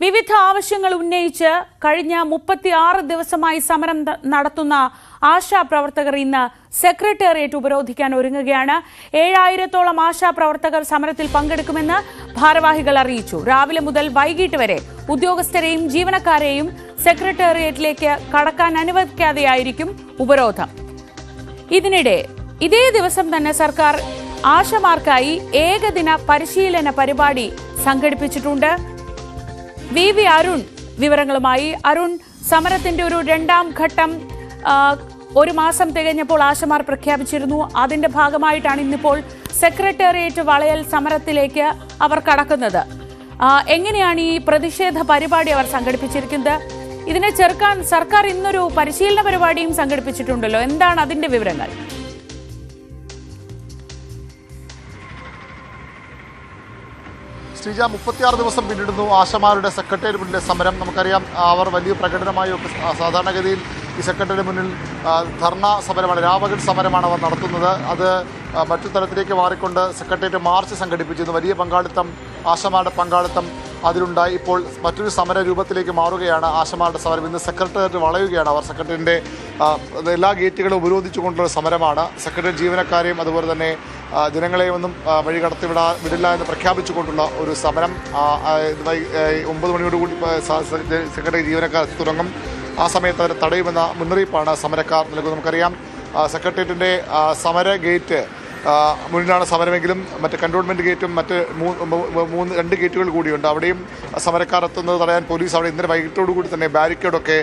വിവിധ ആവശ്യങ്ങൾ ഉന്നയിച്ച് കഴിഞ്ഞ 36 ദിവസമായി സമരം നടത്തുന്ന ആശാപ്രവർത്തകർ ഇന്ന് സെക്രട്ടേറിയറ്റ് ഉപരോധിക്കാൻ ഒരുങ്ങുകയാണ്. 7000-ഓളം ആശാപ്രവർത്തകർ സമരത്തിൽ പങ്കെടുക്കുമെന്ന് ഭാരവാഹികൾ അറിയിച്ചു. രാവിലെ മുതൽ വൈകിട്ട് വരെ ഉദ്യോഗസ്ഥരെയും ജീവനക്കാരെയും സെക്രട്ടേറിയറ്റിലേക്ക് കടക്കാൻ അനുവദിക്കാതെയായിരിക്കും ഉപരോധം. ഇതിനിടെ ഇതേ ദിവസം തന്നെ സർക്കാർ ആശമാർക്കായി ഏകദിന പരിശീലന പരിപാടി സംഘടിപ്പിച്ചിട്ടുണ്ട്. വി അരുൺ വിവരങ്ങളുമായി. അരുൺ, സമരത്തിന്റെ ഒരു രണ്ടാം ഘട്ടം ഒരു മാസം തികഞ്ഞപ്പോൾ ആശമാർ പ്രഖ്യാപിച്ചിരുന്നു. അതിന്റെ ഭാഗമായിട്ടാണ് ഇന്നിപ്പോൾ സെക്രട്ടേറിയറ്റ് വളയൽ സമരത്തിലേക്ക് അവർ കടക്കുന്നത്. എങ്ങനെയാണ് ഈ പ്രതിഷേധ പരിപാടി അവർ സംഘടിപ്പിച്ചിരിക്കുന്നത്? ഇതിനെ ചെറുക്കാൻ സർക്കാർ ഇന്നൊരു പരിശീലന പരിപാടിയും സംഘടിപ്പിച്ചിട്ടുണ്ടല്ലോ. എന്താണ് അതിന്റെ വിവരങ്ങൾ? ശ്രീജ, 36 ദിവസം പിന്നിടുന്നു ആശമാരുടെ സെക്രട്ടേറിയറ്റ് മുന്നിലെ സമരം. നമുക്കറിയാം, അവർ വലിയ പ്രകടനമായൊക്കെ സാധാരണഗതിയിൽ ഈ സെക്രട്ടേറിയറ്റ് മുന്നിൽ ധർണ സമരമാണ്, രാപകൽ സമരമാണ് അവർ നടത്തുന്നത്. അത് മറ്റു തലത്തിലേക്ക് മാറിക്കൊണ്ട് സെക്രട്ടേറിയറ്റ് മാർച്ച് സംഘടിപ്പിച്ചിരുന്നു. വലിയ പങ്കാളിത്തം, ആശമാരുടെ പങ്കാളിത്തം അതിലുണ്ടായി. ഇപ്പോൾ മറ്റൊരു സമര രൂപത്തിലേക്ക് മാറുകയാണ് ആശമാരുടെ സമരം. ഇന്ന് സെക്രട്ടേറിയറ്റ് വളയുകയാണ് അവർ. സെക്രട്ടേറിയറ്റിൻ്റെ എല്ലാ ഗേറ്റുകളും ഉപരോധിച്ചുകൊണ്ടുള്ള സമരമാണ്. സെക്രട്ടേറിയറ്റ് ജീവനക്കാരെയും അതുപോലെ തന്നെ ജനങ്ങളെയും ഒന്നും വഴി വിടില്ല എന്ന് പ്രഖ്യാപിച്ചുകൊണ്ടുള്ള ഒരു സമരം. 9 മണിയോടുകൂടി സെക്രട്ടേറിയറ്റ് ജീവനക്കാർ തുടങ്ങും. ആ സമയത്ത് അവരെ തടയുമെന്ന മുന്നറിയിപ്പാണ് സമരക്കാർ നൽകുന്നത്. നമുക്കറിയാം, സെക്രട്ടേറിയറ്റിൻ്റെ സമര ഗേറ്റ് മുന്നിലാണ് സമരമെങ്കിലും മറ്റ് കണ്ടോൺമെൻറ്റ് ഗേറ്റും മറ്റ് 2 ഗേറ്റുകൾ കൂടിയുണ്ട്. അവിടെയും സമരക്കാർ എത്തുന്നത് തടയാൻ പോലീസ് അവിടെ ഇന്നലെ വൈകിട്ടോടുകൂടി തന്നെ ബാരിക്കേഡൊക്കെ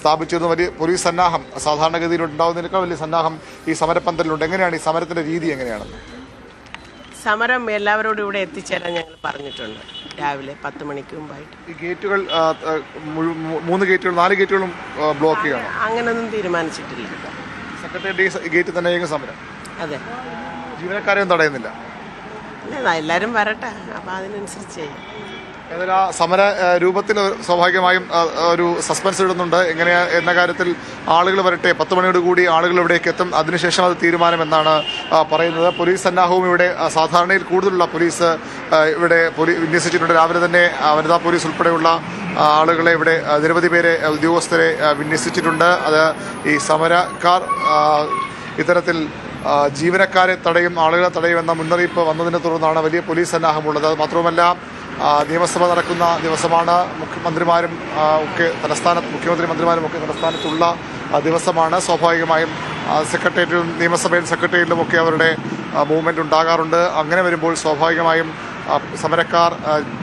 സ്ഥാപിച്ചിരുന്നു. വലിയ പോലീസ് സന്നാഹം സാധാരണഗതിയിൽ ഉണ്ടാകുന്നതിനേക്കാൾ വലിയ സന്നാഹം ഈ സമരപ്പന്തലിലുണ്ട്. എങ്ങനെയാണ് ഈ സമരത്തിൻ്റെ രീതി? എങ്ങനെയാണെന്ന് സമരം എല്ലാവരോടും ഇവിടെ എത്തിച്ചേരാൻ ഞങ്ങൾ പറഞ്ഞിട്ടുണ്ട്. രാവിലെ 10 മണിക്ക് മുമ്പായിട്ട് ഈ ഗേറ്റുകൾ 3 ഗേറ്റുകൾ 4 ഗേറ്റുകളും ബ്ലോക്ക് ചെയ്യണം. അങ്ങനെയൊന്നും തീരുമാനിച്ചിട്ടില്ല. സെക്രട്ടേറിയറ്റ് ഗേറ്റ് തന്നെ സമരം. അതെ, ജീവനക്കാരെയും തടയുന്നില്ല. എല്ലാവരും വരട്ടെ, അപ്പം അതിനനുസരിച്ച് ചെയ്യും. ഏതായാലും ആ സമര രൂപത്തിൽ സ്വാഭാവികമായും ഒരു സസ്പെൻസ് ഇടുന്നുണ്ട്. എങ്ങനെ എന്ന കാര്യത്തിൽ ആളുകൾ വരട്ടെ, 10 മണിയോട് കൂടി ആളുകൾ ഇവിടേക്ക് എത്തും. അതിനുശേഷം അത് തീരുമാനമെന്നാണ് പറയുന്നത്. പോലീസ് സന്നാഹവും ഇവിടെ സാധാരണയിൽ കൂടുതലുള്ള പോലീസ് ഇവിടെ വിന്യസിച്ചിട്ടുണ്ട്. രാവിലെ തന്നെ വനിതാ പോലീസ് ഉൾപ്പെടെയുള്ള ആളുകളെ ഇവിടെ നിരവധി പേരെ ഉദ്യോഗസ്ഥരെ വിന്യസിച്ചിട്ടുണ്ട്. അത് ഈ സമരക്കാർ ഇത്തരത്തിൽ ജീവനക്കാരെ തടയും, ആളുകളെ തടയുമെന്ന മുന്നറിയിപ്പ് വന്നതിനെ തുടർന്നാണ് വലിയ പോലീസ് സന്നാഹമുള്ളത്. അത് മാത്രവുമല്ല, നിയമസഭ നടക്കുന്ന ദിവസമാണ്. മുഖ്യമന്ത്രിമാരും ഒക്കെ മന്ത്രിമാരും ഒക്കെ തലസ്ഥാനത്തുള്ള ദിവസമാണ്. സ്വാഭാവികമായും സെക്രട്ടേറിയറ്റിലും നിയമസഭയിൽ സെക്രട്ടേറിയറ്റിലും ഒക്കെ അവരുടെ മൂവ്മെൻറ്റ് ഉണ്ടാകാറുണ്ട്. അങ്ങനെ വരുമ്പോൾ സ്വാഭാവികമായും സമരക്കാർ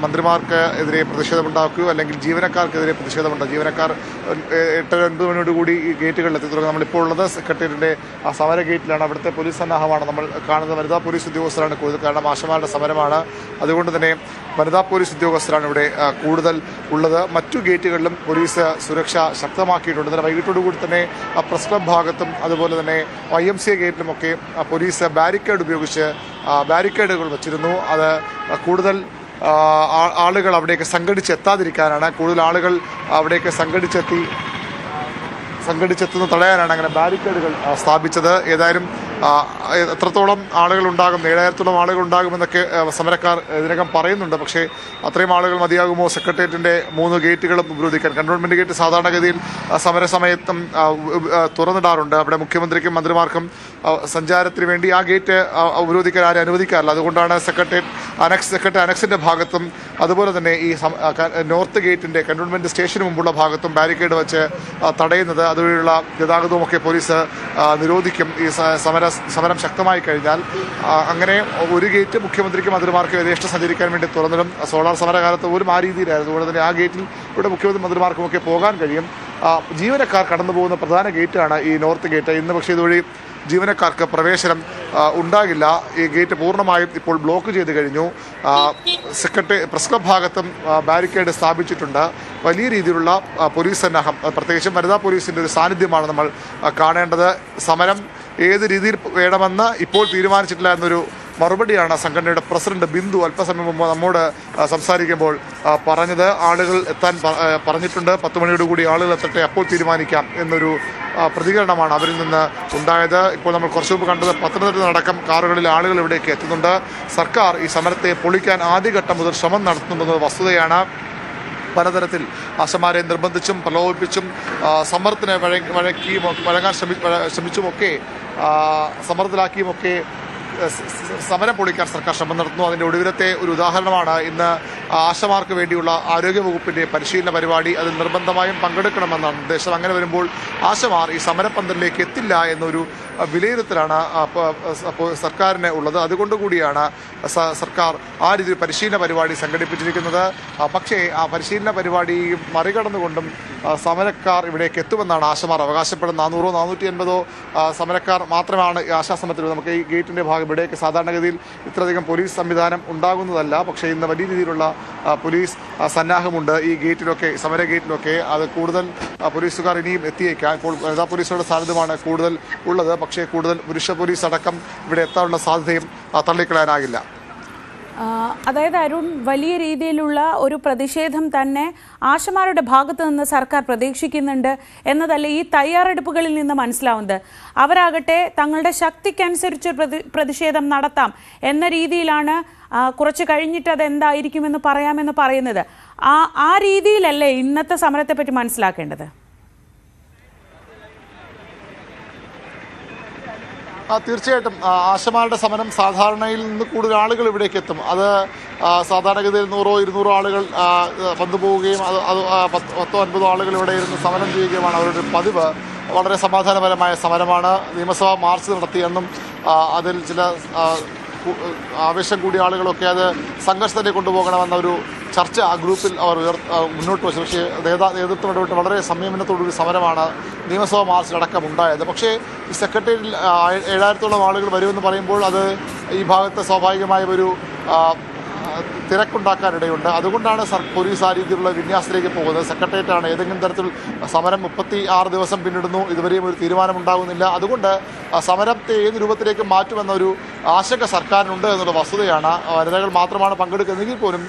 മന്ത്രിമാർക്ക് എതിരെ പ്രതിഷേധമുണ്ടാക്കുകയോ അല്ലെങ്കിൽ ജീവനക്കാർക്കെതിരെ പ്രതിഷേധമുണ്ടാകും. ജീവനക്കാർ 8-9 മണിയോടുകൂടി ഈ ഗേറ്റുകളിലെത്തി തുടങ്ങും. നമ്മളിപ്പോൾ ഉള്ളത് സെക്രട്ടേറിയറ്റിൻ്റെ ആ സമര ഗേറ്റിലാണ്. അവിടുത്തെ പോലീസ് സന്നാഹമാണ് നമ്മൾ കാണുന്നത്. വനിതാ പോലീസ് ഉദ്യോഗസ്ഥരാണ് കൂടുതൽ, കാരണം ആശമാരുടെ സമരമാണ്. അതുകൊണ്ട് തന്നെ വനിതാ പോലീസ് ഉദ്യോഗസ്ഥരാണ് ഇവിടെ കൂടുതൽ ഉള്ളത്. മറ്റു ഗേറ്റുകളിലും പോലീസ് സുരക്ഷ ശക്തമാക്കിയിട്ടുണ്ട്. ഇന്നലെ വൈകിട്ടോടുകൂടി തന്നെ പ്രസ് ക്ലബ് ഭാഗത്തും അതുപോലെ തന്നെ YMCA ഗേറ്റിലുമൊക്കെ പോലീസ് ബാരിക്കേഡുകൾ വച്ചിരുന്നു. അത് കൂടുതൽ ആളുകൾ അവിടേക്ക് സംഘടിച്ചെത്താതിരിക്കാനാണ്, കൂടുതൽ ആളുകൾ അവിടേക്ക് സംഘടിച്ചെത്തുന്ന തടയാനാണ് അങ്ങനെ ബാരിക്കേഡുകൾ സ്ഥാപിച്ചത്. ഏതായാലും എത്രത്തോളം ആളുകൾ ഉണ്ടാകും, 7000-ഓളം ആളുകൾ ഉണ്ടാകുമെന്നൊക്കെ സമരക്കാർ ഇതിനകം പറയുന്നുണ്ട്. പക്ഷേ അത്രയും ആളുകൾ മതിയാകുമോ സെക്രട്ടേറിയറ്റിൻ്റെ 3 ഗേറ്റുകളും ഉപരോധിക്കാൻ? കണ്ടോൺമെൻറ്റ് ഗേറ്റ് സാധാരണഗതിയിൽ സമരസമയത്തും തുറന്നിടാറുണ്ട്. അവിടെ മുഖ്യമന്ത്രിക്കും മന്ത്രിമാർക്കും സഞ്ചാരത്തിന് വേണ്ടി ആ ഗേറ്റ് ഉപരോധിക്കാൻ ആരും അനുവദിക്കാറില്ല. അതുകൊണ്ടാണ് സെക്രട്ടറി അനക്സിൻ്റെ ഭാഗത്തും അതുപോലെ തന്നെ ഈ നോർത്ത് ഗേറ്റിൻ്റെ കണ്ടോൺമെൻറ്റ് സ്റ്റേഷന് മുമ്പുള്ള ഭാഗത്തും ബാരിക്കേഡ് വെച്ച് തടയുന്നത്. അതുവഴിയുള്ള ഗതാഗതവുമൊക്കെ പോലീസ് നിരോധിക്കും ഈ സമരം ശക്തമായി കഴിഞ്ഞാൽ. അങ്ങനെ ഒരു ഗേറ്റ് മുഖ്യമന്ത്രിക്കും മന്ത്രിമാർക്കും യഥേഷ്ടം സഞ്ചരിക്കാൻ വേണ്ടി തുറന്നിടും. സോളാർ സമരകാലത്ത് പോലും ആ രീതിയിലായിരുന്നു. അതുകൊണ്ട് തന്നെ ആ ഗേറ്റിൽ ഇവിടെ മുഖ്യമന്ത്രി മന്ത്രിമാർക്കുമൊക്കെ പോകാൻ കഴിയും. ജീവനക്കാർ കടന്നു പോകുന്ന പ്രധാന ഗേറ്റാണ് ഈ നോർത്ത് ഗേറ്റ്. ഇന്ന് പക്ഷേ ഇതുവഴി ജീവനക്കാർക്ക് പ്രവേശനം ഉണ്ടാകില്ല. ഈ ഗേറ്റ് പൂർണ്ണമായും ഇപ്പോൾ ബ്ലോക്ക് ചെയ്ത് കഴിഞ്ഞു. പ്രസ് ക്ലബ് ഭാഗത്തും ബാരിക്കേഡ് സ്ഥാപിച്ചിട്ടുണ്ട്. വലിയ രീതിയിലുള്ള പോലീസ് സന്നാഹം, പ്രത്യേകിച്ചും വനിതാ പോലീസിൻ്റെ ഒരു സാന്നിധ്യമാണ് നമ്മൾ കാണേണ്ടത്. സമരം ഏത് രീതിയിൽ വേണമെന്ന് ഇപ്പോൾ തീരുമാനിച്ചിട്ടില്ല എന്നൊരു മറുപടിയാണ് സംഘടനയുടെ പ്രസിഡന്റ് ബിന്ദു അല്പസമയം മുമ്പ് നമ്മോട് സംസാരിക്കുമ്പോൾ പറഞ്ഞത്. ആളുകൾ എത്താൻ പറഞ്ഞിട്ടുണ്ട്. 10 മണിയോടുകൂടി ആളുകൾ എത്തട്ടെ, അപ്പോൾ തീരുമാനിക്കാം എന്നൊരു പ്രതികരണമാണ് അവരിൽ നിന്ന് ഉണ്ടായത്. ഇപ്പോൾ നമ്മൾ കുറച്ചു മുമ്പ് കണ്ടത് പത്തനംതിട്ട അടക്കം കാറുകളിൽ ആളുകൾ ഇവിടേക്ക് എത്തുന്നുണ്ട്. സർക്കാർ ഈ സമരത്തെ പൊളിക്കാൻ ആദ്യഘട്ടം മുതൽ ശ്രമം നടത്തുന്നത് വസ്തുതയാണ്. പലതരത്തിൽ ആശമാരെ നിർബന്ധിച്ചും പ്രലോഭിപ്പിച്ചും സമ്മർദ്ദത്തിന് വഴങ്ങാൻ ശ്രമിച്ചുമൊക്കെ സമ്മർദ്ദത്തിലാക്കിയുമൊക്കെ സമരം പൊളിക്കാൻ സർക്കാർ ശ്രമം നടത്തുന്നു. അതിൻ്റെ ഒടുവിലത്തെ ഒരു ഉദാഹരണമാണ് ഇന്ന് ആശമാർക്ക് വേണ്ടിയുള്ള ആരോഗ്യവകുപ്പിൻ്റെ പരിശീലന പരിപാടി. അതിൽ നിർബന്ധമായും പങ്കെടുക്കണമെന്നാണ് നിർദ്ദേശം. അങ്ങനെ വരുമ്പോൾ ആശമാർ ഈ സമരപന്തലിലേക്ക് എത്തില്ല എന്നൊരു വിലയിരുത്തലാണ് സർക്കാരിന് ഉള്ളത്. അതുകൊണ്ടുകൂടിയാണ് സർക്കാർ ആ രീതിയിൽ പരിശീലന പരിപാടി സംഘടിപ്പിച്ചിരിക്കുന്നത്. പക്ഷേ ആ പരിശീലന പരിപാടി മറികടന്നുകൊണ്ടും സമരക്കാർ ഇവിടേക്ക് എത്തുമെന്നാണ് ആശമാർ അവകാശപ്പെടുന്നത്. 400-480 സമരക്കാർ മാത്രമാണ് ഈ ആശാസമരത്തിൽ. നമുക്ക് ഈ ഗേറ്റിൻ്റെ ഭാഗം ഇവിടേക്ക് സാധാരണഗതിയിൽ ഇത്രയധികം പോലീസ് സംവിധാനം ഉണ്ടാകുന്നതല്ല. പക്ഷേ ഇന്ന് വലിയ രീതിയിലുള്ള പോലീസ് സന്നാഹമുണ്ട് ഈ ഗേറ്റിലൊക്കെ, സമര ഗേറ്റിലൊക്കെ. അത് കൂടുതൽ പോലീസുകാർ ഇനിയും എത്തിയേക്കാം. ഇപ്പോൾ വനിതാ പോലീസുകളുടെ സാന്നിധ്യമാണ് കൂടുതൽ ഉള്ളത്. പക്ഷേ കൂടുതൽ പുരുഷ പോലീസ് അടക്കം ഇവിടെ എത്താനുള്ള സാധ്യതയും തള്ളിക്കളയാനാകില്ല. അതായത് അരുൺ, വലിയ രീതിയിലുള്ള ഒരു പ്രതിഷേധം തന്നെ ആശമാരുടെ ഭാഗത്തു നിന്ന് സർക്കാർ പ്രതീക്ഷിക്കുന്നുണ്ട് എന്നതല്ല ഈ തയ്യാറെടുപ്പുകളിൽ നിന്ന് മനസ്സിലാവുന്നത്. അവരാകട്ടെ തങ്ങളുടെ ശക്തിക്കനുസരിച്ച് പ്രതിഷേധം നടത്താം എന്ന രീതിയിലാണ് കുറച്ച് കഴിഞ്ഞിട്ട് അത് എന്തായിരിക്കുമെന്ന് പറയാമെന്ന് പറയുന്നത്. ആ രീതിയിലല്ലേ ഇന്നത്തെ സമരത്തെപ്പറ്റി മനസ്സിലാക്കേണ്ടത്? തീർച്ചയായിട്ടും ആശമാരുടെ സമരം സാധാരണയിൽ നിന്ന് കൂടുതൽ ആളുകൾ ഇവിടേക്ക് എത്തും. അത് സാധാരണഗതിയിൽ 100-200 ആളുകൾ വന്നു പോവുകയും അത് 10-50 ആളുകൾ ഇവിടെ ഇരുന്ന് സമരം ചെയ്യുകയുമാണ് അവരുടെ പതിവ്. വളരെ സമാധാനപരമായ സമരമാണ്. നിയമസഭാ മാർച്ച് നടത്തിയെന്നും അതിൽ ചില ആവേശം കൂടിയ ആളുകളൊക്കെ അത് സംഘർഷത്തിലേക്ക് കൊണ്ടുപോകണമെന്ന ഒരു ചർച്ച ആ ഗ്രൂപ്പിൽ അവർ മുന്നോട്ട് വെച്ചു. പക്ഷേ നേതൃത്വം ഇടപെട്ട് വളരെ സംയമനത്തോടൊരു സമരമാണ് നിയമസഭാ മാർച്ചിലടക്കം ഉണ്ടായത്. പക്ഷേ ഈ സെക്രട്ടേറിയറ്റിൽ 7000-ഓളം ആളുകൾ വരുമെന്ന് പറയുമ്പോൾ അത് ഈ ഭാഗത്ത് സ്വാഭാവികമായ ഒരു തിരക്കുണ്ടാക്കാനിടയുണ്ട്. അതുകൊണ്ടാണ് പോലീസ് ആ രീതിയിലുള്ള വിന്യാസത്തിലേക്ക് പോകുന്നത്. സെക്രട്ടേറിയറ്റാണ് ഏതെങ്കിലും തരത്തിൽ സമരം 36 ദിവസം പിന്നിടുന്നു, ഇതുവരെയും ഒരു തീരുമാനമുണ്ടാകുന്നില്ല. അതുകൊണ്ട് സമരത്തെ ഏത് രൂപത്തിലേക്ക് മാറ്റുമെന്നൊരു ആശങ്ക സർക്കാരിനുണ്ട് എന്നുള്ള വസ്തുതയാണ്. വനിതകൾ മാത്രമാണ് പങ്കെടുക്കുന്നതെങ്കിൽ പോലും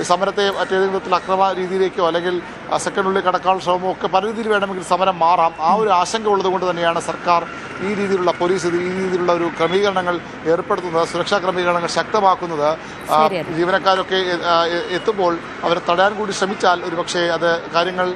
സമരത്തെ മറ്റേതെങ്കിലും വിധത്തിൽ അക്രമ രീതിയിലേക്കോ അല്ലെങ്കിൽ സെക്കൻഡിനുള്ളിൽ കടക്കാനുള്ള ശ്രമമോ ഒക്കെ പല രീതിയിൽ വേണമെങ്കിൽ സമരം മാറാം. ആ ഒരു ആശങ്ക ഉള്ളതുകൊണ്ട് തന്നെയാണ് സർക്കാർ ഈ രീതിയിലുള്ള പോലീസ് ഈ രീതിയിലുള്ള ഒരു ക്രമീകരണങ്ങൾ ഏർപ്പെടുത്തുന്നത്, സുരക്ഷാ ക്രമീകരണങ്ങൾ ശക്തമാക്കുന്നത്. ജീവനക്കാരൊക്കെ എത്തുമ്പോൾ അവരെ തടയാൻ കൂടി ശ്രമിച്ചാൽ ഒരുപക്ഷെ അത് കാര്യങ്ങൾ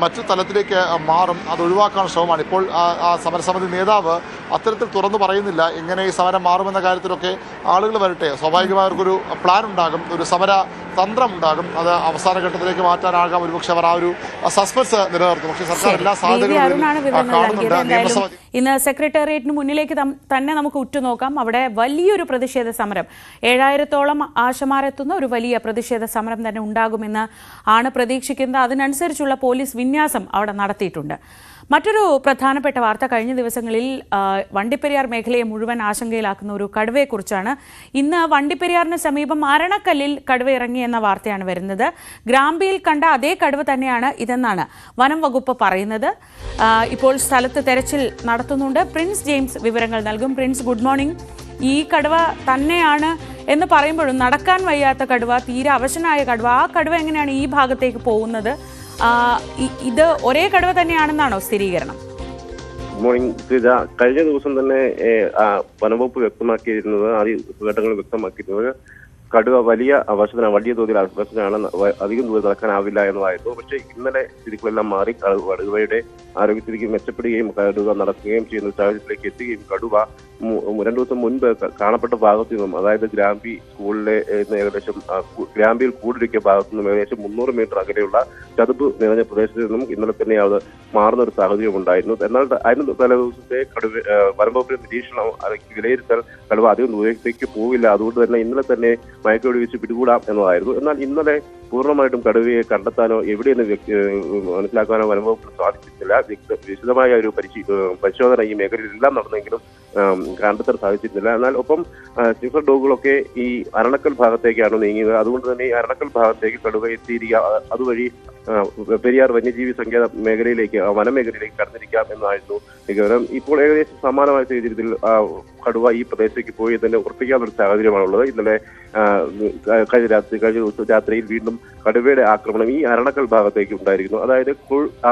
മറ്റു തലത്തിലേക്ക് മാറും. അത് ഒഴിവാക്കാനുള്ള ശ്രമമാണ്. ഇപ്പോൾ ആ സമരസമിതി നേതാവ് അത്തരത്തിൽ തുറന്നു പറയുന്നില്ല. എങ്ങനെ ഈ സമരം മാറുമെന്ന കാര്യത്തിലൊക്കെ ആളുകൾ വരട്ടെ, സ്വാഭാവികമായവർക്കൊരു പ്ലാൻ ഉണ്ടാകും, ഒരു സമര തന്ത്രം ഉണ്ടാകും. അത് അവസാന ഘട്ടത്തിലേക്ക് മാറ്റാനാകാം. ഒരുപക്ഷെ അവർ ആ ഒരു സസ്പെൻസ് നിലനിർത്തും. പക്ഷേ സർക്കാർ എല്ലാ സാധ്യതകളും കാണുന്നുണ്ട്. ഇന്ന് സെക്രട്ടേറിയറ്റിന് മുന്നിലേക്ക് തന്നെ നമുക്ക് ഉറ്റുനോക്കാം. അവിടെ വലിയൊരു പ്രതിഷേധ സമരം, 7000-ഓളം ആശമാരെത്തുന്ന ഒരു വലിയ പ്രതിഷേധ സമരം തന്നെ ഉണ്ടാകുമെന്ന് ആണ് പ്രതീക്ഷിക്കുന്നത്. അതിനനുസരിച്ചുള്ള പോലീസ് വിന്യാസം അവിടെ നടത്തിയിട്ടുണ്ട്. മറ്റൊരു പ്രധാനപ്പെട്ട വാർത്ത, കഴിഞ്ഞ ദിവസങ്ങളിൽ വണ്ടിപ്പെരിയാർ മേഖലയെ മുഴുവൻ ആശങ്കയിലാക്കുന്ന ഒരു കടുവയെക്കുറിച്ചാണ്. ഇന്ന് വണ്ടിപ്പെരിയാറിന് സമീപം അരണക്കല്ലിൽ കടുവ ഇറങ്ങിയെന്ന വാർത്തയാണ് വരുന്നത്. ഗ്രാമ്പിയിൽ കണ്ട അതേ കടുവ തന്നെയാണ് ഇതെന്നാണ് വനം വകുപ്പ് പറയുന്നത്. ഇപ്പോൾ സ്ഥലത്ത് തെരച്ചിൽ നടത്തുന്നുണ്ട്. പ്രിൻസ് ജെയിംസ് വിവരങ്ങൾ നൽകും. Prince, good morning. ഈ കടുവ തന്നെയാണ് എന്ന് പറയുമ്പോഴും നടക്കാൻ വയ്യാത്ത കടുവ, തീരെ അവശനായ കടുവ, ആ കടുവ എങ്ങനെയാണ് ഈ ഭാഗത്തേക്ക് പോകുന്നത്? ഇത് ഒരേ കടുവ തന്നെയാണെന്നാണോ സ്ഥിരീകരണം? Good morning Sreeja. കഴിഞ്ഞ ദിവസം തന്നെ വനംവകുപ്പ് വ്യക്തമാക്കിയിരുന്നത്, ആദ്യ ഘട്ടങ്ങളിൽ വ്യക്തമാക്കിയിരുന്നത് കടുവ വലിയ തോതിൽ അവശനാണ്, അധികം ദൂരം നടക്കാനാവില്ല എന്നതായിരുന്നു. പക്ഷേ ഇന്നലെ സ്ഥിതികളെല്ലാം മാറി കടുവയുടെ ആരോഗ്യസ്ഥിതിക്ക് മെച്ചപ്പെടുകയും കടുവ നടക്കുകയും ചെയ്യുന്ന സാഹചര്യത്തിലേക്ക് എത്തുകയും കടുവ 2 ദിവസം മുൻപ് കാണപ്പെട്ട ഭാഗത്തു നിന്നും, അതായത് ഗ്രാമ്പി സ്കൂളിലെ ഏകദേശം ഗ്രാമ്പിയിൽ കൂടിരിക്കിയ ഭാഗത്തു നിന്നും ഏകദേശം 300 മീറ്റർ അകലെയുള്ള ചതുപ്പ് നിറഞ്ഞ പ്രദേശത്ത് നിന്നും ഇന്നലെ തന്നെ അത് മാറുന്ന ഒരു സാഹചര്യം ഉണ്ടായിരുന്നു. എന്നാൽ അതിന് തലേദിവസത്തെ വനംവകുപ്പിന്റെ നിരീക്ഷണം വിലയിരുത്തൽ കടുവ അധികം ദൂരത്തേക്ക് പോവില്ല, അതുകൊണ്ട് തന്നെ ഇന്നലെ തന്നെ മയക്കുവെടി വെച്ച് പിടികൂടാം എന്നതായിരുന്നു. എന്നാൽ ഇന്നലെ പൂർണ്ണമായിട്ടും കടുവയെ കണ്ടെത്താനോ എവിടെയെന്ന് മനസ്സിലാക്കാനോ വനംവകുപ്പിന് സാധിച്ചിട്ടില്ല. വിശദമായ ഒരു പരിശോധന ഈ മേഖലയിലെല്ലാം നടന്നെങ്കിലും കണ്ടെത്താൻ സാധിച്ചിരുന്നില്ല. എന്നാൽ ഒപ്പം സ്നിഫർ ഡോഗുകളൊക്കെ ഈ അരണക്കൽ ഭാഗത്തേക്കാണ് നീങ്ങിയത്. അതുകൊണ്ട് തന്നെ ഈ അരണക്കൽ ഭാഗത്തേക്ക് കടുവ എത്തിയിരിക്കുക, അതുവഴി പെരിയാർ വന്യജീവി സങ്കേത മേഖലയിലേക്ക്, വനമേഖലയിലേക്ക് കടന്നിരിക്കാം എന്നായിരുന്നു നിഗമനം. ഇപ്പോൾ ഏകദേശം സമാനമായ സാഹചര്യത്തിൽ കടുവ ഈ പ്രദേശത്തേക്ക് പോയി തന്നെ ഉറപ്പിക്കാവുന്ന ഒരു സാഹചര്യമാണുള്ളത്. ഇന്നലെ കഴിഞ്ഞ രാത്രിയിൽ വീണ്ടും കടുവയുടെ ആക്രമണം ഈ അരണക്കൽ ഭാഗത്തേക്ക് ഉണ്ടായിരിക്കുന്നു. അതായത്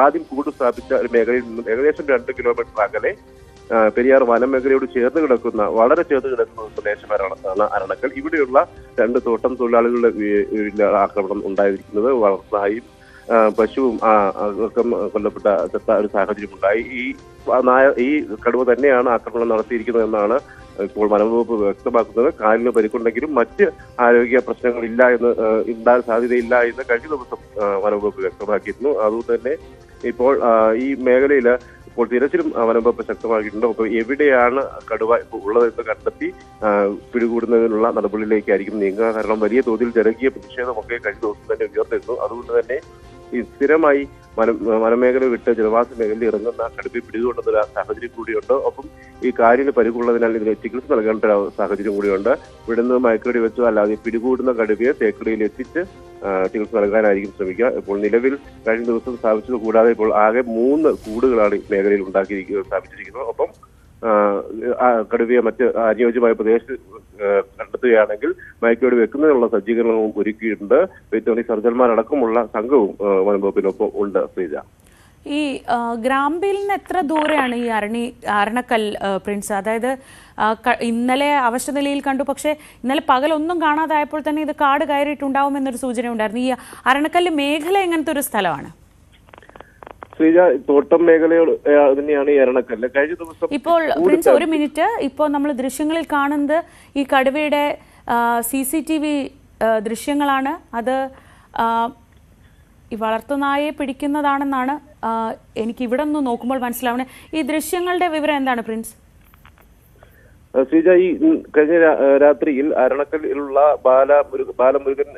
ആദ്യം കൂട് സ്ഥാപിച്ച ഒരു മേഖലയിൽ നിന്നും ഏകദേശം 2 കിലോമീറ്റർ അകലെ പെരിയാർ വനമേഖലയോട് വളരെ ചേർന്ന് കിടക്കുന്ന പ്രദേശമാണ് അരണക്കൽ. ഇവിടെയുള്ള 2 തോട്ടം തൊഴിലാളികളുടെ ആക്രമണം ഉണ്ടായിരിക്കുന്നത്. വളർത്തായും പശുവും ഒക്കെ കൊല്ലപ്പെട്ട ഒരു സാഹചര്യമുണ്ടായി. ഈ കടുവ തന്നെയാണ് ആക്രമണം നടത്തിയിരിക്കുന്നതെന്നാണ് ഇപ്പോൾ വനംവകുപ്പ് വ്യക്തമാക്കുന്നത്. കാലിന് പരിക്കുണ്ടെങ്കിലും മറ്റ് ആരോഗ്യ പ്രശ്നങ്ങളില്ല എന്ന് ഉണ്ടാകാൻ സാധ്യതയില്ല എന്ന് കഴിഞ്ഞ ദിവസം വനംവകുപ്പ് വ്യക്തമാക്കിയിരുന്നു. അതുകൊണ്ട് തന്നെ ഇപ്പോൾ ഈ മേഖലയിൽ ഇപ്പോൾ തിരച്ചിലും വനംവകുപ്പ് ശക്തമാക്കിയിട്ടുണ്ട്. അപ്പോൾ എവിടെയാണ് കടുവ ഉള്ളതെന്ന് കണ്ടെത്തി പിടികൂടുന്നതിനുള്ള നടപടികളിലേക്കായിരിക്കും നീങ്ങുക. കാരണം വലിയ തോതിൽ ജനകീയ പ്രതിഷേധമൊക്കെ കഴിഞ്ഞ ദിവസം തന്നെ ഉയർന്നിരുന്നു. അതുകൊണ്ട് തന്നെ ഈ സ്ഥിരമായി വനമേഖല വിട്ട് ജനവാസ മേഖലയിൽ ഇറങ്ങുന്ന കടുവയെ പിടികൂടുന്ന സാഹചര്യം കൂടിയുണ്ട്. ഒപ്പം ഈ കാലിന് പരിക്കുള്ളതിനാൽ ഇതിന് ചികിത്സ നൽകേണ്ട ഒരു സാഹചര്യം കൂടിയുണ്ട്. ഇവിടുന്ന് മയക്കുവെടി വെച്ചോ അല്ലാതെ പിടികൂടുന്ന കടുവയെ തേക്കടിയിൽ എത്തിച്ച് ചികിത്സ നൽകാനായിരിക്കും ശ്രമിക്കുക. ഇപ്പോൾ നിലവിൽ കഴിഞ്ഞ ദിവസം സ്ഥാപിച്ചത് കൂടാതെ ഇപ്പോൾ ആകെ 3 കൂടുകളാണ് മേഖലയിൽ സ്ഥാപിച്ചിരിക്കുന്നത്. ഒപ്പം കടുവയെ മറ്റ് അനുയോജ്യമായ പ്രദേശത്ത് കണ്ടെത്തുകയാണെങ്കിൽ മയക്കുവെടി വെക്കുന്നതിനുള്ള സജ്ജീകരണവും ഒരുക്കിയിട്ടുണ്ട്. വെറ്ററിനറി സർജന്മാരടക്കമുള്ള സംഘവും വനംവകുപ്പിനൊപ്പം ഉണ്ട്. ശ്രീജ, ഈ ഗ്രാമ്പിൽ നിന്ന് എത്ര ദൂരെയാണ് ഈ അരണക്കൽ പ്രിൻസ്? അതായത് ഇന്നലെ അവശനിലയിൽ കണ്ടു, പക്ഷേ ഇന്നലെ പകലൊന്നും കാണാതായപ്പോൾ തന്നെ ഇത് കാട് കയറിയിട്ടുണ്ടാവുമെന്നൊരു സൂചന ഉണ്ടായിരുന്നു. ഈ അരണക്കല്ല് മേഖല എങ്ങനത്തെ ഒരു സ്ഥലമാണ്? ശ്രീജ, തോട്ടം മേഖലയോട് തന്നെയാണ് ഈ അരണക്കല്ല്. കഴിഞ്ഞ ദിവസം ഇപ്പോൾ പ്രിൻസ് ഒരു മിനിറ്റ്, ഇപ്പോൾ നമ്മൾ ദൃശ്യങ്ങളിൽ കാണുന്നത് ഈ കടുവയുടെ CCTV ദൃശ്യങ്ങളാണ്. അത് ഈ വളർത്തുനായെ പിടിക്കുന്നതാണെന്നാണ് എനിക്ക് ഇവിടെ നിന്ന് നോക്കുമ്പോൾ മനസ്സിലാവുന്നത്. ഈ ദൃശ്യങ്ങളുടെ വിവരം എന്താണ് പ്രിൻസ്? ശ്രീജ, ഈ കഴിഞ്ഞ രാത്രിയിൽ അരണക്കല്ലിലുള്ള ബാലമുരുകൻ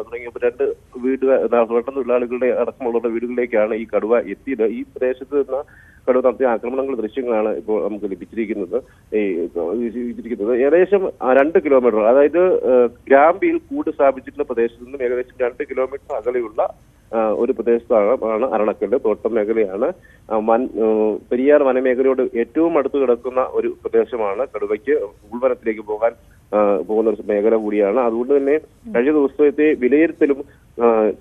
തുടങ്ങിയ 2 തോട്ടം തൊഴിലാളികളുടെ അടക്കമുള്ള വീടുകളിലേക്കാണ് ഈ കടുവ എത്തിയത്. ഈ പ്രദേശത്ത് നിന്ന് കടുവ നടത്തിയ ആക്രമണങ്ങളുടെ ദൃശ്യങ്ങളാണ് ഇപ്പോൾ നമുക്ക് ലഭിച്ചിരിക്കുന്നത്. ഏകദേശം 2 കിലോമീറ്റർ, അതായത് ഗ്രാമ്പിയിൽ കൂട് സ്ഥാപിച്ചിട്ടുള്ള പ്രദേശത്ത് നിന്നും ഏകദേശം 2 കിലോമീറ്റർ അകലെയുള്ള ഒരു പ്രദേശത്താണ് അരണക്കല്ല്. തോട്ടം മേഖലയാണ്. പെരിയാർ വനമേഖലയോട് ഏറ്റവും അടുത്ത് കിടക്കുന്ന ഒരു പ്രദേശമാണ്. കടുവയ്ക്ക് ഉൾവനത്തിലേക്ക് പോകുന്ന ഒരു മേഖല കൂടിയാണ്. അതുകൊണ്ട് തന്നെ കഴിഞ്ഞ ദിവസത്തെ വിലയിരുത്തലും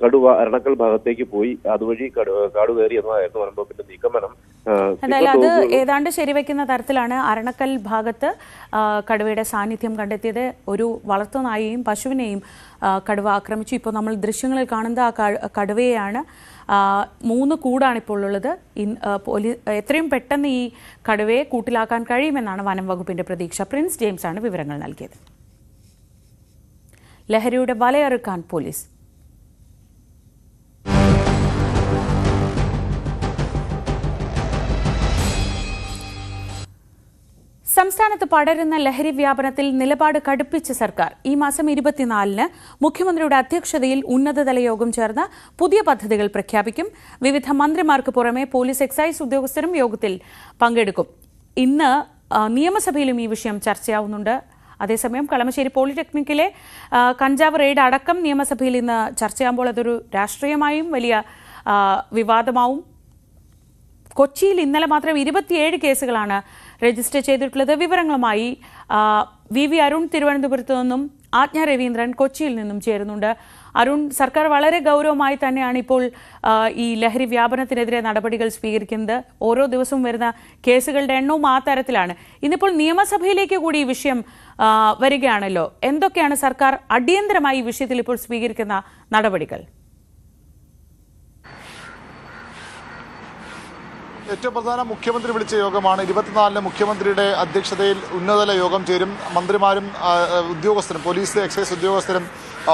കടുവ അരണക്കൽ ഭാഗത്തേക്ക് പോയി അതുവഴി കാട് കയറി എന്നതായിരുന്നു വനംവകുപ്പിന്റെ നിഗമനം. എന്തായാലും അത് ഏതാണ്ട് ശരിവെക്കുന്ന തരത്തിലാണ്. അരണക്കൽ ഭാഗത്ത് കടുവയുടെ സാന്നിധ്യം കണ്ടെത്തിയത്. ഒരു വളർത്തുനായെയും പശുവിനെയും കടുവ ആക്രമിച്ചു. ഇപ്പോൾ നമ്മൾ ദൃശ്യങ്ങളിൽ കാണുന്നത് ആ കടുവയെയാണ്. 3 കൂടാണ് ഇപ്പോൾ ഉള്ളത്. എത്രയും പെട്ടെന്ന് ഈ കടുവയെ കൂട്ടിലാക്കാൻ കഴിയുമെന്നാണ് വനം വകുപ്പിന്റെ പ്രതീക്ഷ. പ്രിൻസ് ജെയിംസ് ആണ് വിവരങ്ങൾ നൽകിയത്. ലഹരിയുടെ വലയറുക്കാൻ പോലീസ്. സംസ്ഥാനത്ത് പടരുന്ന ലഹരി വ്യാപനത്തിൽ നിലപാട് കടുപ്പിച്ച് സർക്കാർ. ഈ മാസം 24-ന് മുഖ്യമന്ത്രിയുടെ അധ്യക്ഷതയിൽ ഉന്നതതല യോഗം ചേർന്ന് പുതിയ പദ്ധതികൾ പ്രഖ്യാപിക്കും. വിവിധ മന്ത്രിമാർക്ക് പുറമെ പോലീസ്, എക്സൈസ് ഉദ്യോഗസ്ഥരും യോഗത്തിൽ പങ്കെടുക്കും. ഇന്ന് നിയമസഭയിലും ഈ വിഷയം ചർച്ചയാവുന്നുണ്ട്. അതേസമയം കളമശ്ശേരി പോളിടെക്നിക്കിലെ കഞ്ചാവ് റെയ്ഡ് അടക്കം നിയമസഭയിൽ ഇന്ന് ചർച്ചയാകുമ്പോൾ അതൊരു രാഷ്ട്രീയമായും വലിയ വിവാദമാവും. കൊച്ചിയിൽ ഇന്നലെ മാത്രം 27 കേസുകളാണ് രജിസ്റ്റർ ചെയ്തിട്ടുള്ളത്. വിവരങ്ങളുമായി VV അരുൺ തിരുവനന്തപുരത്ത് നിന്നും ആജ്ഞ രവീന്ദ്രൻ കൊച്ചിയിൽ നിന്നും ചേരുന്നുണ്ട്. അരുൺ, സർക്കാർ വളരെ ഗൗരവമായി തന്നെയാണ് ഇപ്പോൾ ഈ ലഹരി വ്യാപനത്തിനെതിരെ നടപടികൾ സ്വീകരിക്കുന്നത്. ഓരോ ദിവസവും വരുന്ന കേസുകളുടെ എണ്ണവും ആ തരത്തിലാണ്. ഇന്നിപ്പോൾ നിയമസഭയിലേക്ക് കൂടി ഈ വിഷയം വരികയാണല്ലോ. എന്തൊക്കെയാണ് സർക്കാർ അടിയന്തരമായി ഈ വിഷയത്തിൽ ഇപ്പോൾ സ്വീകരിക്കുന്ന നടപടികൾ? ഏറ്റവും പ്രധാന മുഖ്യമന്ത്രി വിളിച്ച യോഗമാണ്. 24-ന് മുഖ്യമന്ത്രിയുടെ അധ്യക്ഷതയിൽ ഉന്നതതല യോഗം ചേരും. മന്ത്രിമാരും ഉദ്യോഗസ്ഥരും, പോലീസ്, എക്സൈസ് ഉദ്യോഗസ്ഥരും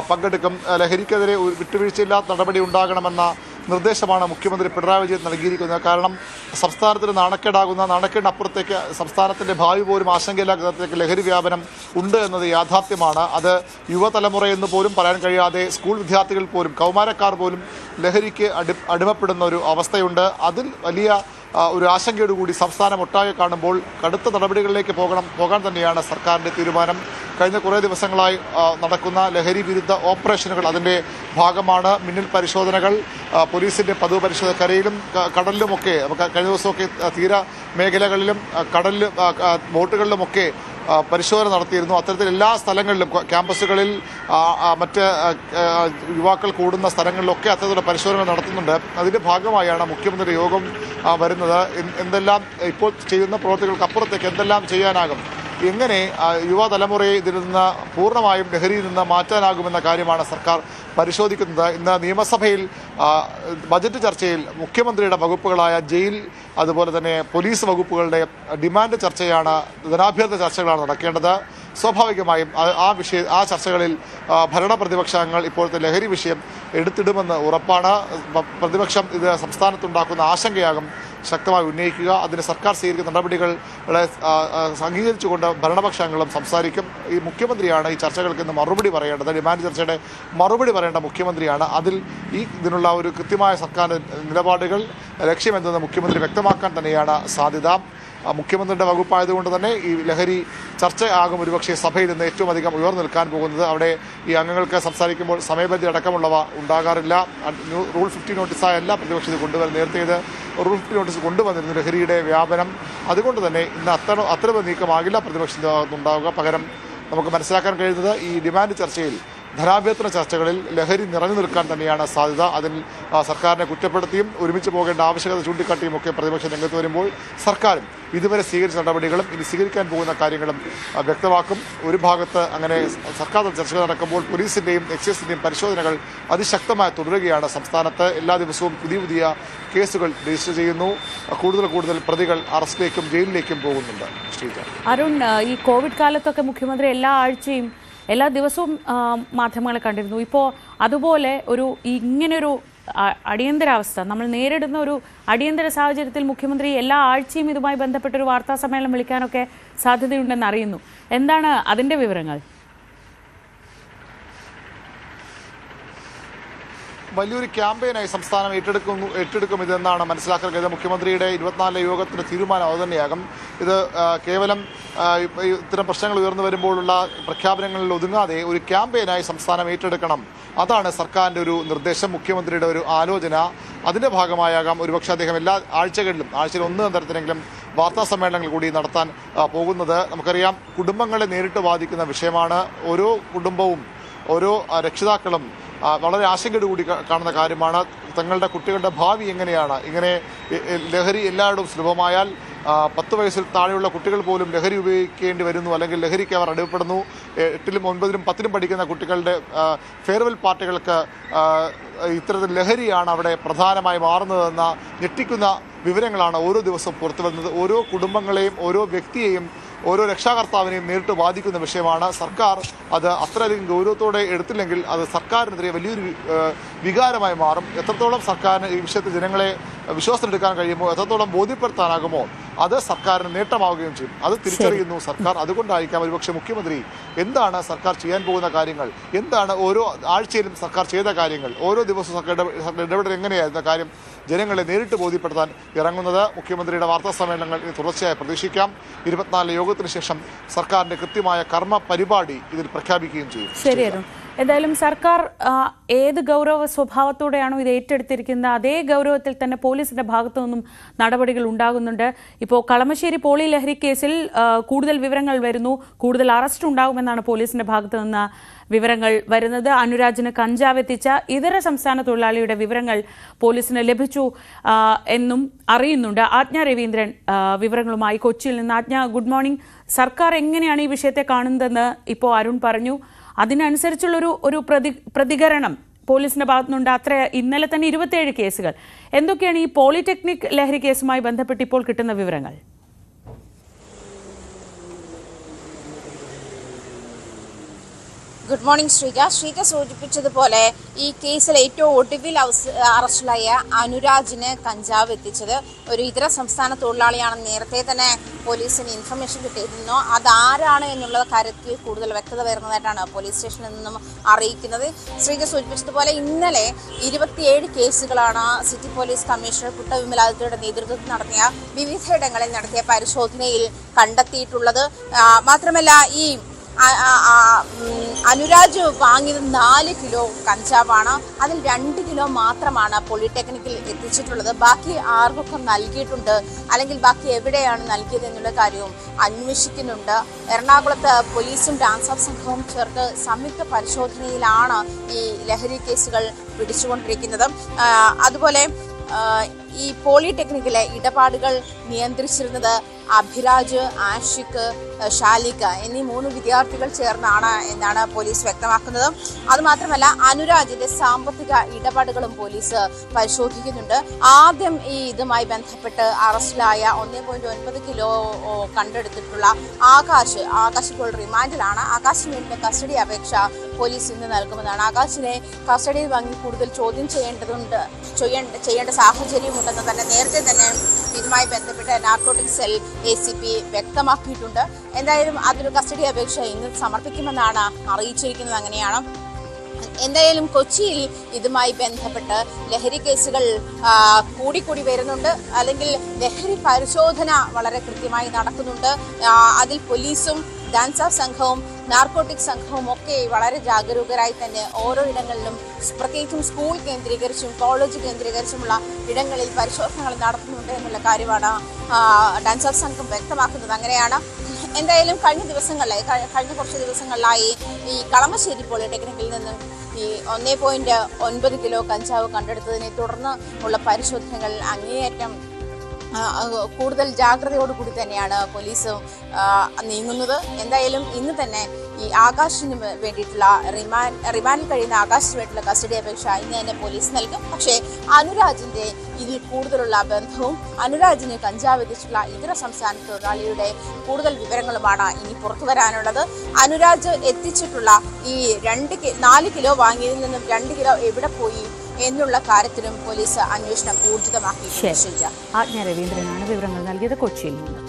പങ്കെടുക്കും. ലഹരിക്കെതിരെ വിട്ടുവീഴ്ചയില്ലാത്ത നടപടി ഉണ്ടാകണമെന്ന നിർദ്ദേശമാണ് മുഖ്യമന്ത്രി പിണറായി വിജയൻ നൽകിയിരിക്കുന്നത്. കാരണം സംസ്ഥാനത്തിന് നാണക്കേടിനപ്പുറത്തേക്ക് സംസ്ഥാനത്തിൻ്റെ ഭാവി പോലും ആശങ്കയില്ലാത്ത തരത്തിലേക്ക് ലഹരി വ്യാപനം ഉണ്ട് എന്നത് യാഥാർത്ഥ്യമാണ്. അത് യുവതലമുറയെന്ന് പോലും പറയാൻ കഴിയാതെ സ്കൂൾ വിദ്യാർത്ഥികൾ പോലും, കൗമാരക്കാർ പോലും ലഹരിക്ക് അടിമപ്പെടുന്ന ഒരു അവസ്ഥയുണ്ട്. അതിൽ വലിയ ഒരു ആശങ്കയോടുകൂടി സംസ്ഥാനം ഒട്ടാകെ കാണുമ്പോൾ കടുത്ത നടപടികളിലേക്ക് പോകാൻ തന്നെയാണ് സർക്കാരിൻ്റെ തീരുമാനം. കഴിഞ്ഞ കുറേ ദിവസങ്ങളായി നടക്കുന്ന ലഹരി വിരുദ്ധ ഓപ്പറേഷനുകൾ അതിൻ്റെ ഭാഗമാണ്. മിന്നൽ പരിശോധനകൾ, പോലീസിൻ്റെ പതിവ് പരിശോധന കരയിലും കടലിലുമൊക്കെ, കഴിഞ്ഞ ദിവസമൊക്കെ തീര മേഖലകളിലും കടലിലും ബോട്ടുകളിലുമൊക്കെ പരിശോധന നടത്തിയിരുന്നു. അത്തരത്തിൽ എല്ലാ സ്ഥലങ്ങളിലും, ക്യാമ്പസുകളിൽ, മറ്റ് യുവാക്കൾ കൂടുന്ന സ്ഥലങ്ങളിലൊക്കെ അത്തരത്തിലുള്ള പരിശോധനകൾ നടത്തുന്നുണ്ട്. അതിൻ്റെ ഭാഗമായാണ് മുഖ്യമന്ത്രി യോഗം വരുന്നത്. എന്തെല്ലാം ഇപ്പോൾ ചെയ്യുന്ന പ്രവൃത്തികൾക്ക് അപ്പുറത്തേക്ക് എന്തെല്ലാം ചെയ്യാനാകും, എങ്ങനെ യുവതലമുറയെ ഇതിൽ നിന്ന് പൂർണ്ണമായും ലഹരിയിൽ നിന്ന് മാറ്റാനാകുമെന്ന കാര്യമാണ് സർക്കാർ പരിശോധിക്കുന്നത്. ഇന്ന് നിയമസഭയിൽ ബജറ്റ് ചർച്ചയിൽ മുഖ്യമന്ത്രിയുടെ വകുപ്പുകളായ ജയിൽ, അതുപോലെ തന്നെ പോലീസ് വകുപ്പുകളുടെ ഡിമാൻഡ് ചർച്ചയാണ്, ധനാഭ്യർത്ഥന ചർച്ചകളാണ് നടക്കേണ്ടത്. സ്വാഭാവികമായും ആ ചർച്ചകളിൽ ഭരണ പ്രതിപക്ഷങ്ങൾ ഇപ്പോഴത്തെ ലഹരി വിഷയം എടുത്തിടുമെന്ന് ഉറപ്പാണ്. പ്രതിപക്ഷം ഇത് സംസ്ഥാനത്തുണ്ടാക്കുന്ന ആശങ്കയാകും ശക്തമായി ഉന്നയിക്കുക. അതിന് സർക്കാർ സ്വീകരിക്കുന്ന നടപടികളെ അംഗീകരിച്ചുകൊണ്ട് ഭരണപക്ഷങ്ങളും സംസാരിക്കും. ഈ മുഖ്യമന്ത്രിയാണ് ഈ ചർച്ചകൾക്ക് ഇന്ന് മറുപടി പറയേണ്ടത്. ഡിമാൻഡ് ചർച്ചയുടെ മറുപടി പറയേണ്ട മുഖ്യമന്ത്രിയാണ്. ഇതിനുള്ള ഒരു കൃത്യമായ സർക്കാർ നിലപാടുകൾ ലക്ഷ്യമെന്തെന്ന് മുഖ്യമന്ത്രി വ്യക്തമാക്കാൻ തന്നെയാണ് സാധ്യത. മുഖ്യമന്ത്രിയുടെ വകുപ്പായതുകൊണ്ട് തന്നെ ഈ ലഹരി ചർച്ച ആകും ഒരുപക്ഷെ സഭയിൽ നിന്ന് ഏറ്റവും അധികം ഉയർന്നു നിൽക്കാൻ പോകുന്നത്. അവിടെ ഈ അംഗങ്ങൾക്ക് സംസാരിക്കുമ്പോൾ സമയപരിധി അടക്കമുള്ളവ ഉണ്ടാകാറില്ല. റൂൾ 50 നോട്ടീസായ എല്ലാ പ്രതിപക്ഷം ഇത് കൊണ്ടുവരുന്നത്. നേരത്തെ ഇത് റൂൾ 50 നോട്ടീസ് കൊണ്ടുവന്നിരുന്നു ലഹരിയുടെ വ്യാപനം. അതുകൊണ്ട് തന്നെ ഇന്ന് അത്തരം നീക്കമാകില്ല പ്രതിപക്ഷത്തിൻ്റെ ഭാഗത്തുണ്ടാവുക. പകരം നമുക്ക് മനസ്സിലാക്കാൻ കഴിയുന്നത് ഈ ഡിമാൻഡ് ചർച്ചയിൽ, ധനാഭ്യർത്ഥന ചർച്ചകളിൽ ലഹരി നിറഞ്ഞു നിൽക്കാൻ തന്നെയാണ് സാധ്യത. അതിൽ സർക്കാരിനെ കുറ്റപ്പെടുത്തിയും ഒരുമിച്ച് പോകേണ്ട ആവശ്യകത ചൂണ്ടിക്കാട്ടിയും ഒക്കെ പ്രതിപക്ഷം രംഗത്ത് വരുമ്പോൾ സർക്കാരും ഇതുവരെ സ്വീകരിച്ച നടപടികളും ഇനി സ്വീകരിക്കാൻ പോകുന്ന കാര്യങ്ങളും വ്യക്തമാക്കും. ഒരു ഭാഗത്ത് അങ്ങനെ സർക്കാർ ചർച്ചകൾ നടക്കുമ്പോൾ പോലീസിൻ്റെയും എക്സൈസിൻ്റെയും പരിശോധനകൾ അതിശക്തമായി തുടരുകയാണ്. സംസ്ഥാനത്ത് എല്ലാ ദിവസവും പുതിയ കേസുകൾ രജിസ്റ്റർ ചെയ്യുന്നു. കൂടുതൽ പ്രതികൾ അറസ്റ്റിലേക്കും ജയിലിലേക്കും പോകുന്നുണ്ട്. ശ്രീജ, അരുൺ, ഈ കോവിഡ് കാലത്തൊക്കെ മുഖ്യമന്ത്രി എല്ലാ ദിവസവും മാധ്യമങ്ങളെ കണ്ടിരുന്നു. ഇപ്പോൾ അതുപോലെ ഇങ്ങനൊരു അടിയന്തരാവസ്ഥ നമ്മൾ നേരിടുന്ന ഒരു അടിയന്തര സാഹചര്യത്തിൽ മുഖ്യമന്ത്രി എല്ലാ ആഴ്ചയും ഇതുമായി ബന്ധപ്പെട്ടൊരു വാർത്താ സമ്മേളനം വിളിക്കാനൊക്കെ സാധ്യതയുണ്ടെന്ന് അറിയുന്നു. എന്താണ് അതിൻ്റെ വിവരങ്ങൾ? വലിയൊരു ക്യാമ്പയിനായി സംസ്ഥാനം ഏറ്റെടുക്കും ഇതെന്നാണ് മനസ്സിലാക്കാൻ കഴിയുന്നത്. മുഖ്യമന്ത്രിയുടെ 24 യോഗത്തിന്റെ തീരുമാനം അതുതന്നെയാകും. ഇത് കേവലം ഇത്തരം പ്രശ്നങ്ങൾ ഉയർന്നു വരുമ്പോഴുള്ള പ്രഖ്യാപനങ്ങളിൽ ഒതുങ്ങാതെ ഒരു ക്യാമ്പയിനായി സംസ്ഥാനം ഏറ്റെടുക്കണം. അതാണ് സർക്കാരിൻ്റെ ഒരു നിർദ്ദേശം, മുഖ്യമന്ത്രിയുടെ ഒരു ആലോചന. അതിൻ്റെ ഭാഗമായാകാം ഒരുപക്ഷെ അദ്ദേഹം എല്ലാ ആഴ്ചയിൽ 1 തരത്തിലെങ്കിലും വാർത്താ സമ്മേളനങ്ങൾ കൂടി നടത്താൻ പോകുന്നത്. നമുക്കറിയാം, കുടുംബങ്ങളെ നേരിട്ട് ബാധിക്കുന്ന വിഷയമാണ്. ഓരോ കുടുംബവും ഓരോ രക്ഷിതാക്കളും വളരെ ആശങ്കയോടുകൂടി കാണുന്ന കാര്യമാണ്. തങ്ങളുടെ കുട്ടികളുടെ ഭാവി എങ്ങനെയാണ്? ഇങ്ങനെ ലഹരി എല്ലായിടവും സുലഭമായാൽ 10 വയസ്സിൽ താഴെയുള്ള കുട്ടികൾ പോലും ലഹരി ഉപയോഗിക്കേണ്ടി വരുന്നു, അല്ലെങ്കിൽ ലഹരിക്ക് അവർ അടിമപ്പെടുന്നു. 8ലും 9ലും 10ലും പഠിക്കുന്ന കുട്ടികളുടെ ഫെയർവെൽ പാർട്ടികൾക്ക് ഇത്തരത്തിൽ ലഹരിയാണ് അവിടെ പ്രധാനമായി മാറുന്നതെന്ന ഞെട്ടിക്കുന്ന വിവരങ്ങളാണ് ഓരോ ദിവസവും പുറത്തു വരുന്നത്. ഓരോ കുടുംബങ്ങളെയും ഓരോ വ്യക്തിയെയും ഓരോ രക്ഷാകർത്താവിനെയും നേരിട്ട് ബാധിക്കുന്ന വിഷയമാണ്. സർക്കാർ അത് അത്രയധികം ഗൗരവത്തോടെ എടുത്തില്ലെങ്കിൽ അത് സർക്കാരിനെതിരെ വലിയൊരു വികാരമായി മാറും. എത്രത്തോളം സർക്കാരിന് ഈ വിഷയത്തിൽ ജനങ്ങളെ വിശ്വാസത്തിലെടുക്കാൻ കഴിയുമോ, എത്രത്തോളം ബോധ്യപ്പെടുത്താനാകുമോ, അത് സർക്കാരിന് നേട്ടമാവുകയും ചെയ്യും. അത് തിരിച്ചറിയുന്നു സർക്കാർ. അതുകൊണ്ടായിരിക്കാം ഒരുപക്ഷെ മുഖ്യമന്ത്രി എന്താണ് സർക്കാർ ചെയ്യാൻ പോകുന്ന കാര്യങ്ങൾ, എന്താണ് ഓരോ ആഴ്ചയിലും സർക്കാർ ചെയ്ത കാര്യങ്ങൾ, ഓരോ ദിവസവും സർക്കാർ ഇടപെടൽ എങ്ങനെയായിരുന്ന കാര്യം ജനങ്ങളെ നേരിട്ട് ബോധ്യപ്പെടുത്താൻ ഇറങ്ങുന്നത്. മുഖ്യമന്ത്രിയുടെ വാർത്താ സമ്മേളനങ്ങൾ തുടർച്ചയായി പ്രതീക്ഷിക്കാം. 24 യോഗത്തിന് ശേഷം സർക്കാരിന്റെ കൃത്യമായ കർമ്മ പരിപാടി ഇതിൽ പ്രഖ്യാപിക്കുകയും ചെയ്യും. ശരിയായിരുന്നു. എന്തായാലും സർക്കാർ ഏത് ഗൗരവ സ്വഭാവത്തോടെയാണോ ഇത് ഏറ്റെടുത്തിരിക്കുന്നത് അതേ ഗൗരവത്തിൽ തന്നെ പോലീസിന്റെ ഭാഗത്തു നിന്നും നടപടികൾ ഉണ്ടാകുന്നുണ്ട്. ഇപ്പോൾ കളമശ്ശേരി പോളി ലഹരി കേസിൽ കൂടുതൽ വിവരങ്ങൾ വരുന്നു. കൂടുതൽ അറസ്റ്റ് ഉണ്ടാകുമെന്നാണ് പോലീസിന്റെ ഭാഗത്തു നിന്ന് വിവരങ്ങൾ വരുന്നത്. അനുരാജിന് കഞ്ചാവ് എത്തിച്ച ഇതര സംസ്ഥാന തൊഴിലാളിയുടെ വിവരങ്ങൾ പോലീസിന് ലഭിച്ചു എന്നും അറിയുന്നുണ്ട്. ആജ്ഞ രവീന്ദ്രൻ വിവരങ്ങളുമായി കൊച്ചിയിൽ നിന്ന്. ആജ്ഞ, ഗുഡ് മോർണിംഗ്. സർക്കാർ എങ്ങനെയാണ് ഈ വിഷയത്തെ കാണുന്നതെന്ന് ഇപ്പോൾ അരുൺ പറഞ്ഞു. അതിനനുസരിച്ചുള്ളൊരു പ്രതികരണം പോലീസിന്റെ ഭാഗത്തുനിന്നുണ്ട്. ഇന്നലെ തന്നെ 27 കേസുകൾ. എന്തൊക്കെയാണ് ഈ പോളിടെക്നിക് ലഹരി കേസുമായി ബന്ധപ്പെട്ട് ഇപ്പോൾ കിട്ടുന്ന വിവരങ്ങൾ? ഗുഡ് മോർണിംഗ് ശ്രീക സൂചിപ്പിച്ചതുപോലെ ഈ കേസിൽ ഏറ്റവും ഒടുവിൽ അറസ്റ്റിലായ അനുരാജിന് കഞ്ചാവ് എത്തിച്ചത് ഒരു ഇതര സംസ്ഥാന തൊഴിലാളിയാണെന്ന് നേരത്തെ തന്നെ പോലീസിന് ഇൻഫർമേഷൻ കിട്ടിയിരുന്നു. അതാരാണ് എന്നുള്ള കാര്യത്തിൽ കൂടുതൽ വ്യക്തത വരുന്നതായിട്ടാണ് പോലീസ് സ്റ്റേഷനിൽ നിന്നും അറിയിക്കുന്നത്. ശ്രീക സൂചിപ്പിച്ചതുപോലെ ഇന്നലെ 27 കേസുകളാണ് സിറ്റി പോലീസ് കമ്മീഷണർ കുട്ട വിമലാദിത്യയുടെ നേതൃത്വത്തിൽ നടത്തിയ വിവിധയിടങ്ങളിൽ നടത്തിയ പരിശോധനയിൽ കണ്ടെത്തിയിട്ടുള്ളത്. മാത്രമല്ല ഈ അനുരാജ് വാങ്ങിയത് 4 കിലോ കഞ്ചാവാണ്. അതിൽ 2 കിലോ മാത്രമാണ് പോളിടെക്നിക്കിൽ എത്തിച്ചിട്ടുള്ളത്. ബാക്കി ആർക്കൊക്കെ നൽകിയിട്ടുണ്ട്, അല്ലെങ്കിൽ ബാക്കി എവിടെയാണ് നൽകിയത് എന്നുള്ള കാര്യവും അന്വേഷിക്കുന്നുണ്ട്. എറണാകുളത്ത് പോലീസും ഡാൻസ് ഓഫ് സംഘവും ചേർത്ത് സംയുക്ത പരിശോധനയിലാണ് ഈ ലഹരി കേസുകൾ പിടിച്ചുകൊണ്ടിരിക്കുന്നത്. അതുപോലെ ഈ പോളിടെക്നിക്കിലെ ഇടപാടുകൾ നിയന്ത്രിച്ചിരുന്നത് അഭിരാജ്, ആഷിഖ്, ഷാലിക എന്നീ 3 വിദ്യാർത്ഥികൾ ചേർന്നാണ് എന്നാണ് പോലീസ് വ്യക്തമാക്കുന്നത്. അതുമാത്രമല്ല അനുരാജിന്റെ സാമ്പത്തിക ഇടപാടുകളും പോലീസ് പരിശോധിക്കുന്നുണ്ട്. ആദ്യം ഇതുമായി ബന്ധപ്പെട്ട് അറസ്റ്റിലായ 1.9 കിലോ കണ്ടെടുത്തിട്ടുള്ള ആകാശ് ഇപ്പോൾ റിമാൻഡിലാണ്. ആകാശിന് വേണ്ടി കസ്റ്റഡി അപേക്ഷ പോലീസ് ഇന്ന് നൽകുമെന്നാണ്. ആകാശിനെ കസ്റ്റഡിയിൽ വാങ്ങി കൂടുതൽ ചോദ്യം ചെയ്യേണ്ട സാഹചര്യമുണ്ടെന്ന് തന്നെ നേരത്തെ തന്നെ ഇതുമായി ബന്ധപ്പെട്ട് നാർക്കോട്ടിക് സെൽ ACP വ്യക്തമാക്കിയിട്ടുണ്ട്. എന്തായാലും അതൊരു കസ്റ്റഡി അപേക്ഷ ഇന്ന് സമർപ്പിക്കുമെന്നാണ് അറിയിച്ചിരിക്കുന്നത്. അങ്ങനെയാണ്. എന്തായാലും കൊച്ചിയിൽ ഇതുമായി ബന്ധപ്പെട്ട് ലഹരി കേസുകൾ കൂടിക്കൂടി വരുന്നുണ്ട്. അല്ലെങ്കിൽ ലഹരി പരിശോധന വളരെ കൃത്യമായി നടക്കുന്നുണ്ട്. അതിൽ പോലീസും ഡാൻസ് ഓഫ് സംഘവും നാർക്കോട്ടിക് സംഘവും ഒക്കെ വളരെ ജാഗരൂകരായി തന്നെ ഓരോ ഇടങ്ങളിലും, പ്രത്യേകിച്ചും സ്കൂൾ കേന്ദ്രീകരിച്ചും കോളേജ് കേന്ദ്രീകരിച്ചുമുള്ള ഇടങ്ങളിൽ പരിശോധനകൾ നടത്തുന്നുണ്ട് എന്നുള്ള കാര്യമാണ് ഡാൻസ് ഓഫ് സംഘം വ്യക്തമാക്കുന്നത്. അങ്ങനെയാണ്. എന്തായാലും കഴിഞ്ഞ കുറച്ച് ദിവസങ്ങളിലായി ഈ കളമശ്ശേരി പോളിടെക്നിക്കിൽ നിന്നും ഈ 1.9 കിലോ കഞ്ചാവ് കണ്ടെടുത്തതിനെ തുടർന്ന് ഉള്ള പരിശോധനകൾ അങ്ങേയറ്റം കൂടുതൽ ജാഗ്രതയോടുകൂടി തന്നെയാണ് പോലീസ് നീങ്ങുന്നത്. എന്തായാലും ഇന്ന് തന്നെ ഈ ആകാശിന് വേണ്ടിയിട്ടുള്ള റിമാൻഡിൽ കഴിയുന്ന ആകാശിന് വേണ്ടിയിട്ടുള്ള കസ്റ്റഡി അപേക്ഷ ഇന്ന് തന്നെ പോലീസ് നൽകും. പക്ഷേ അനുരാജിന്റെ ഇതിൽ കൂടുതലുള്ള ബന്ധവും അനുരാജിന് കഞ്ചാവ് എത്തിച്ചുള്ള ഇതര സംസ്ഥാന തൊഴിലാളിയുടെ കൂടുതൽ വിവരങ്ങളുമാണ് ഇനി പുറത്തു വരാനുള്ളത്. അനുരാജ് എത്തിച്ചിട്ടുള്ള ഈ 4 കിലോ വാങ്ങിയതിൽ നിന്നും 2 കിലോ എവിടെ പോയി എന്നുള്ള കാര്യത്തിലും പോലീസ് അന്വേഷണം ഊർജിതമാക്കി. ആജ്ഞ രവീന്ദ്രനാണ് വിവരങ്ങൾ നൽകിയത് കൊച്ചിയിൽ നിന്ന്.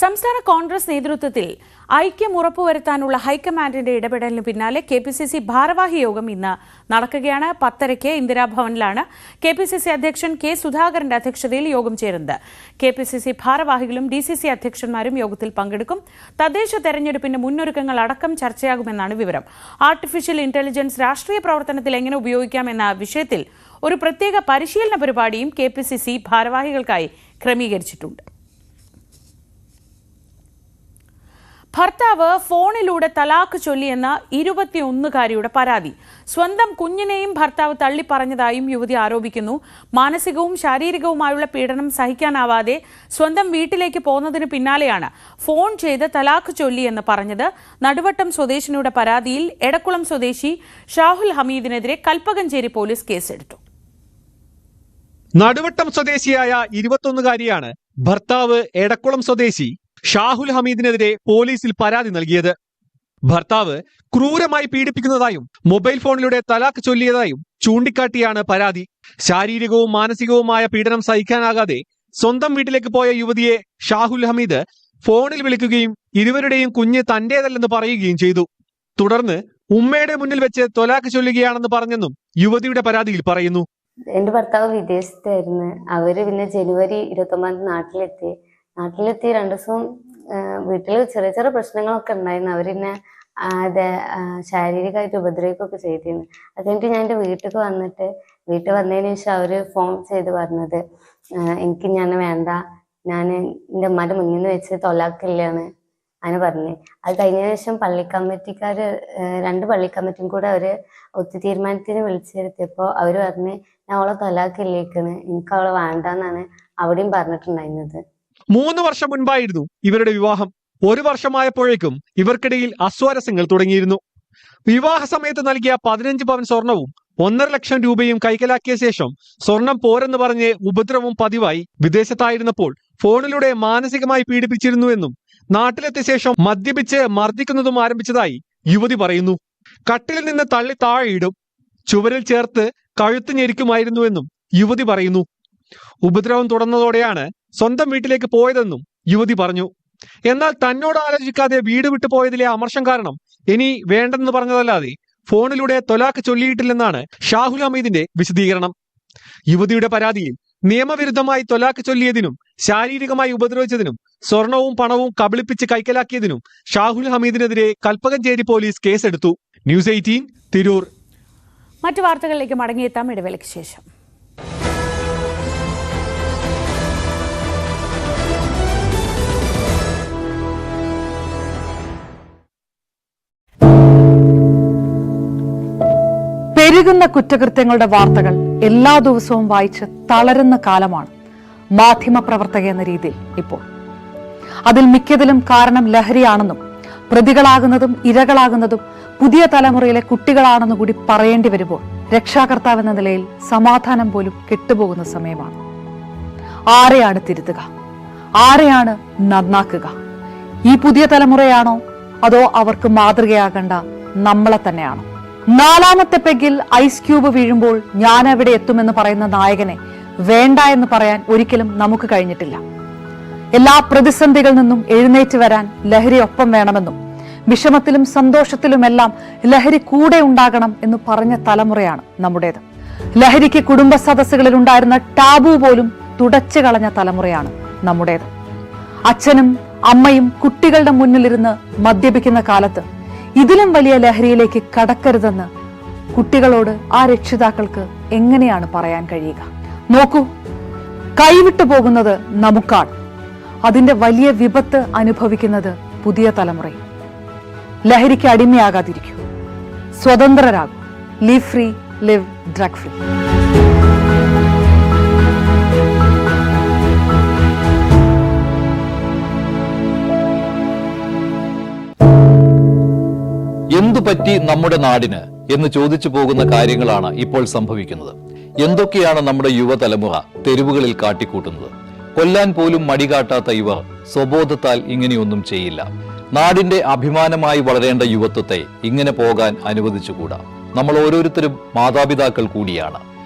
സംസ്ഥാന കോൺഗ്രസ് നേതൃത്വത്തിൽ ഐക്യം ഉറപ്പുവരുത്താനുള്ള ഹൈക്കമാൻഡിന്റെ ഇടപെടലിന് പിന്നാലെ KPCC ഭാരവാഹി യോഗം ഇന്ന് നടക്കുകയാണ്. 10:30 ഇന്ദിരാഭവനിലാണ് KPCC അധ്യക്ഷൻ K സുധാകരന്റെ അധ്യക്ഷതയിൽ യോഗം ചേരുന്നത്. KPCC ഭാരവാഹികളും DCC അധ്യക്ഷന്മാരും യോഗത്തിൽ പങ്കെടുക്കും. തദ്ദേശ തെരഞ്ഞെടുപ്പിന്റെ മുന്നൊരുക്കങ്ങൾ അടക്കം ചർച്ചയാകുമെന്നാണ് വിവരം. ആർട്ടിഫിഷ്യൽ ഇന്റലിജൻസ് രാഷ്ട്രീയ പ്രവർത്തനത്തിൽ എങ്ങനെ ഉപയോഗിക്കാമെന്ന വിഷയത്തിൽ ഒരു പ്രത്യേക പരിശീലന പരിപാടിയും KPCC ഭാരവാഹികൾക്കായി ക്രമീകരിച്ചിട്ടുണ്ട്. ഭർത്താവ് ഫോണിലൂടെ തലാഖ് ചൊല്ലിയെന്ന 21-കാരിയുടെ പരാതി. സ്വന്തം കുഞ്ഞിനെയും ഭർത്താവ് തള്ളിപ്പറഞ്ഞതായും യുവതി ആരോപിക്കുന്നു. മാനസികവും ശാരീരികവുമായുള്ള പീഡനം സഹിക്കാനാവാതെ സ്വന്തം വീട്ടിലേക്ക് പോന്നതിന് പിന്നാലെയാണ് ഫോൺ ചെയ്ത് തലാഖ് ചൊല്ലിയെന്ന് പറഞ്ഞത്. നടുവട്ടം സ്വദേശിനിയുടെ പരാതിയിൽ എടക്കുളം സ്വദേശി ഷാഹുൽ ഹമീദിനെതിരെ കൽപ്പകഞ്ചേരി പോലീസ് കേസെടുത്തു. നടുവട്ടം സ്വദേശിയായ 21-കാരിയാണ് ഭർത്താവ് എടക്കുളം സ്വദേശി ഷാഹുൽ ഹമീദിനെതിരെ പോലീസിൽ പരാതി നൽകിയത്. ഭർത്താവ് ക്രൂരമായി പീഡിപ്പിക്കുന്നതായും മൊബൈൽ ഫോണിലൂടെ തലാഖ് ചൊല്ലിയതായും ചൂണ്ടിക്കാട്ടിയാണ് പരാതി. ശാരീരികവും മാനസികവുമായ പീഡനം സഹിക്കാനാകാതെ സ്വന്തം വീട്ടിലേക്ക് പോയ യുവതിയെ ഷാഹുൽ ഹമീദ് ഫോണിൽ വിളിക്കുകയും ഇരുവരുടെയും കുഞ്ഞ് തന്റേതല്ലെന്ന് പറയുകയും ചെയ്തു. തുടർന്ന് ഉമ്മയുടെ മുന്നിൽ വെച്ച് തലാഖ് ചൊല്ലുകയാണെന്ന് പറഞ്ഞെന്നും യുവതിയുടെ പരാതിയിൽ പറയുന്നു. എന്റെ ഭർത്താവ് വിദേശത്തായിരുന്നു. അവര് പിന്നെ ജനുവരി 29 നാട്ടിലെത്തി 2 ദിവസം വീട്ടിൽ ചെറിയ ചെറിയ പ്രശ്നങ്ങളൊക്കെ ഉണ്ടായിരുന്നു. അവരെന്നെ ശാരീരികമായിട്ട് ഉപദ്രവിക്കുകയൊക്കെ ചെയ്തിരുന്നു. അത് കഴിഞ്ഞിട്ട് ഞാൻ എൻ്റെ വീട്ടിൽ വന്നതിന് ശേഷം അവര് ഫോൺ ചെയ്ത് പറഞ്ഞത് എനിക്ക് ഞാൻ വേണ്ട, ഞാൻ എൻ്റെ ഉമ്മാന്റെ മുന്നിൽ നിന്ന് വെച്ച് തൊലാക്കില്ലാണ് അങ്ങനെ പറഞ്ഞ്. അത് കഴിഞ്ഞതിന് ശേഷം പള്ളിക്കമ്മിറ്റിക്കാര് 2 പള്ളി കമ്മിറ്റിയും കൂടെ അവര് ഒത്തുതീരുമാനത്തിന് വിളിച്ചിരുത്തിയപ്പോ അവര് പറഞ്ഞ് ഞാൻ അവളെ തൊലാക്കില്ലേക്കണ്, എനിക്ക് അവളെ വേണ്ടെന്നാണ് അവിടെയും പറഞ്ഞിട്ടുണ്ടായിരുന്നത്. 3 വർഷം മുൻപായിരുന്നു ഇവരുടെ വിവാഹം. 1 വർഷമായപ്പോഴേക്കും ഇവർക്കിടയിൽ അസ്വാരസ്യങ്ങൾ തുടങ്ങിയിരുന്നു. വിവാഹ സമയത്ത് നൽകിയ 15 പവൻ സ്വർണവും 1.5 ലക്ഷം രൂപയും കൈക്കലാക്കിയ ശേഷം സ്വർണം പോരെന്ന് പറഞ്ഞ് ഉപദ്രവം പതിവായി. വിദേശത്തായിരുന്നപ്പോൾ ഫോണിലൂടെ മാനസികമായി പീഡിപ്പിച്ചിരുന്നുവെന്നും നാട്ടിലെത്തിയ ശേഷം മദ്യപിച്ച് മർദ്ദിക്കുന്നതും ആരംഭിച്ചതായി യുവതി പറയുന്നു. കട്ടിലിൽ നിന്ന് തള്ളി താഴെയിടും, ചുവരിൽ ചേർത്ത് കഴുത്ത് ഞെരിക്കുമായിരുന്നുവെന്നും യുവതി പറയുന്നു. ഉപദ്രവം തുടർന്നതോടെയാണ് സ്വന്തം വീട്ടിലേക്ക് പോയതെന്നും യുവതി പറഞ്ഞു. എന്നാൽ തന്നോട് ആലോചിക്കാതെ വീട് വിട്ടു പോയതിലെ അമർഷം കാരണം ഇനി വേണ്ടെന്ന് പറഞ്ഞതല്ലാതെ ഫോണിലൂടെ തൊലാഖ് ചൊല്ലിയിട്ടില്ലെന്നാണ് ഷാഹുൽ ഹമീദിന്റെ വിശദീകരണം. യുവതിയുടെ പരാതിയിൽ നിയമവിരുദ്ധമായി തൊലാഖ് ചൊല്ലിയതിനും ശാരീരികമായി ഉപദ്രവിച്ചതിനും സ്വർണവും പണവും കബളിപ്പിച്ച് കൈക്കലാക്കിയതിനും ഷാഹുൽ ഹമീദിനെതിരെ കൽപ്പകഞ്ചേരി പോലീസ് കേസെടുത്തു. ന്യൂസ് 18 തിരൂർ. മറ്റു വാർത്തകളിലേക്ക് മടങ്ങിയെത്താം ഇടവേളയ്ക്ക് ശേഷം. പെരുകുന്ന കുറ്റകൃത്യങ്ങളുടെ വാർത്തകൾ എല്ലാ ദിവസവും വായിച്ച് തളരുന്ന കാലമാണ് മാധ്യമപ്രവർത്തക എന്ന രീതിയിൽ ഇപ്പോൾ. അതിൽ മിക്കതിലും കാരണം ലഹരിയാണെന്നും പ്രതികളാകുന്നതും ഇരകളാകുന്നതും പുതിയ തലമുറയിലെ കുട്ടികളാണെന്ന് കൂടി പറയേണ്ടി വരുമ്പോൾ രക്ഷാകർത്താവെന്ന നിലയിൽ സമാധാനം പോലും കെട്ടുപോകുന്ന സമയമാണ്. ആരെയാണ് തിരുത്തുക? ആരെയാണ് നന്നാക്കുക? ഈ പുതിയ തലമുറയാണോ അതോ അവർക്ക് മാതൃകയാകേണ്ട നമ്മളെ തന്നെയാണോ? 4ാമത്തെ പെഗിൽ ഐസ് ക്യൂബ് വീഴുമ്പോൾ ഞാൻ എവിടെ എത്തുമെന്ന് പറയുന്ന നായകനെ വേണ്ട എന്ന് പറയാൻ ഒരിക്കലും നമുക്ക് കഴിഞ്ഞിട്ടില്ല. എല്ലാ പ്രതിസന്ധികളിൽ നിന്നും എഴുന്നേറ്റ് വരാൻ ലഹരി ഒപ്പം വേണമെന്നും വിഷമത്തിലും സന്തോഷത്തിലുമെല്ലാം ലഹരി കൂടെ ഉണ്ടാകണം എന്ന് പറഞ്ഞ തലമുറയാണ് നമ്മുടേത്. ലഹരിക്ക് കുടുംബ സദസ്സുകളിൽ ഉണ്ടായിരുന്ന ടാബു പോലും തുടച്ചു കളഞ്ഞ തലമുറയാണ് നമ്മുടേത്. അച്ഛനും അമ്മയും കുട്ടികളുടെ മുന്നിലിരുന്ന് മദ്യപിക്കുന്ന കാലത്ത് ഇതിലും വലിയ ലഹരിയിലേക്ക് കടക്കരുതെന്ന് കുട്ടികളോട് ആ രക്ഷിതാക്കൾക്ക് എങ്ങനെയാണ് പറയാൻ കഴിയുക? നോക്കൂ, കൈവിട്ടു പോകുന്നത് നമുക്കാണ്. അതിന്റെ വലിയ വിപത്ത് അനുഭവിക്കുന്നത് പുതിയ തലമുറയും. ലഹരിക്ക് അടിമയാകാതിരിക്കൂ, സ്വതന്ത്രരാകും. Live free, live drug free. എന്തുപറ്റി നമ്മുടെ നാടിന് എന്ന് ചോദിച്ചു പോകുന്ന കാര്യങ്ങളാണ് ഇപ്പോൾ സംഭവിക്കുന്നത്. എന്തൊക്കെയാണ് നമ്മുടെ യുവതലമുറ തെരുവുകളിൽ കാട്ടിക്കൂട്ടുന്നത്? കൊല്ലാൻ പോലും മടികാട്ടാത്ത ഇവർ സ്വബോധത്താൽ ഇങ്ങനെയൊന്നും ചെയ്യില്ല. നാടിന്റെ അഭിമാനമായി വളരേണ്ട യുവത്വത്തെ ഇങ്ങനെ പോകാൻ അനുവദിച്ചുകൂടാ. നമ്മൾ ഓരോരുത്തരും മാതാപിതാക്കൾ കൂടിയാണ്.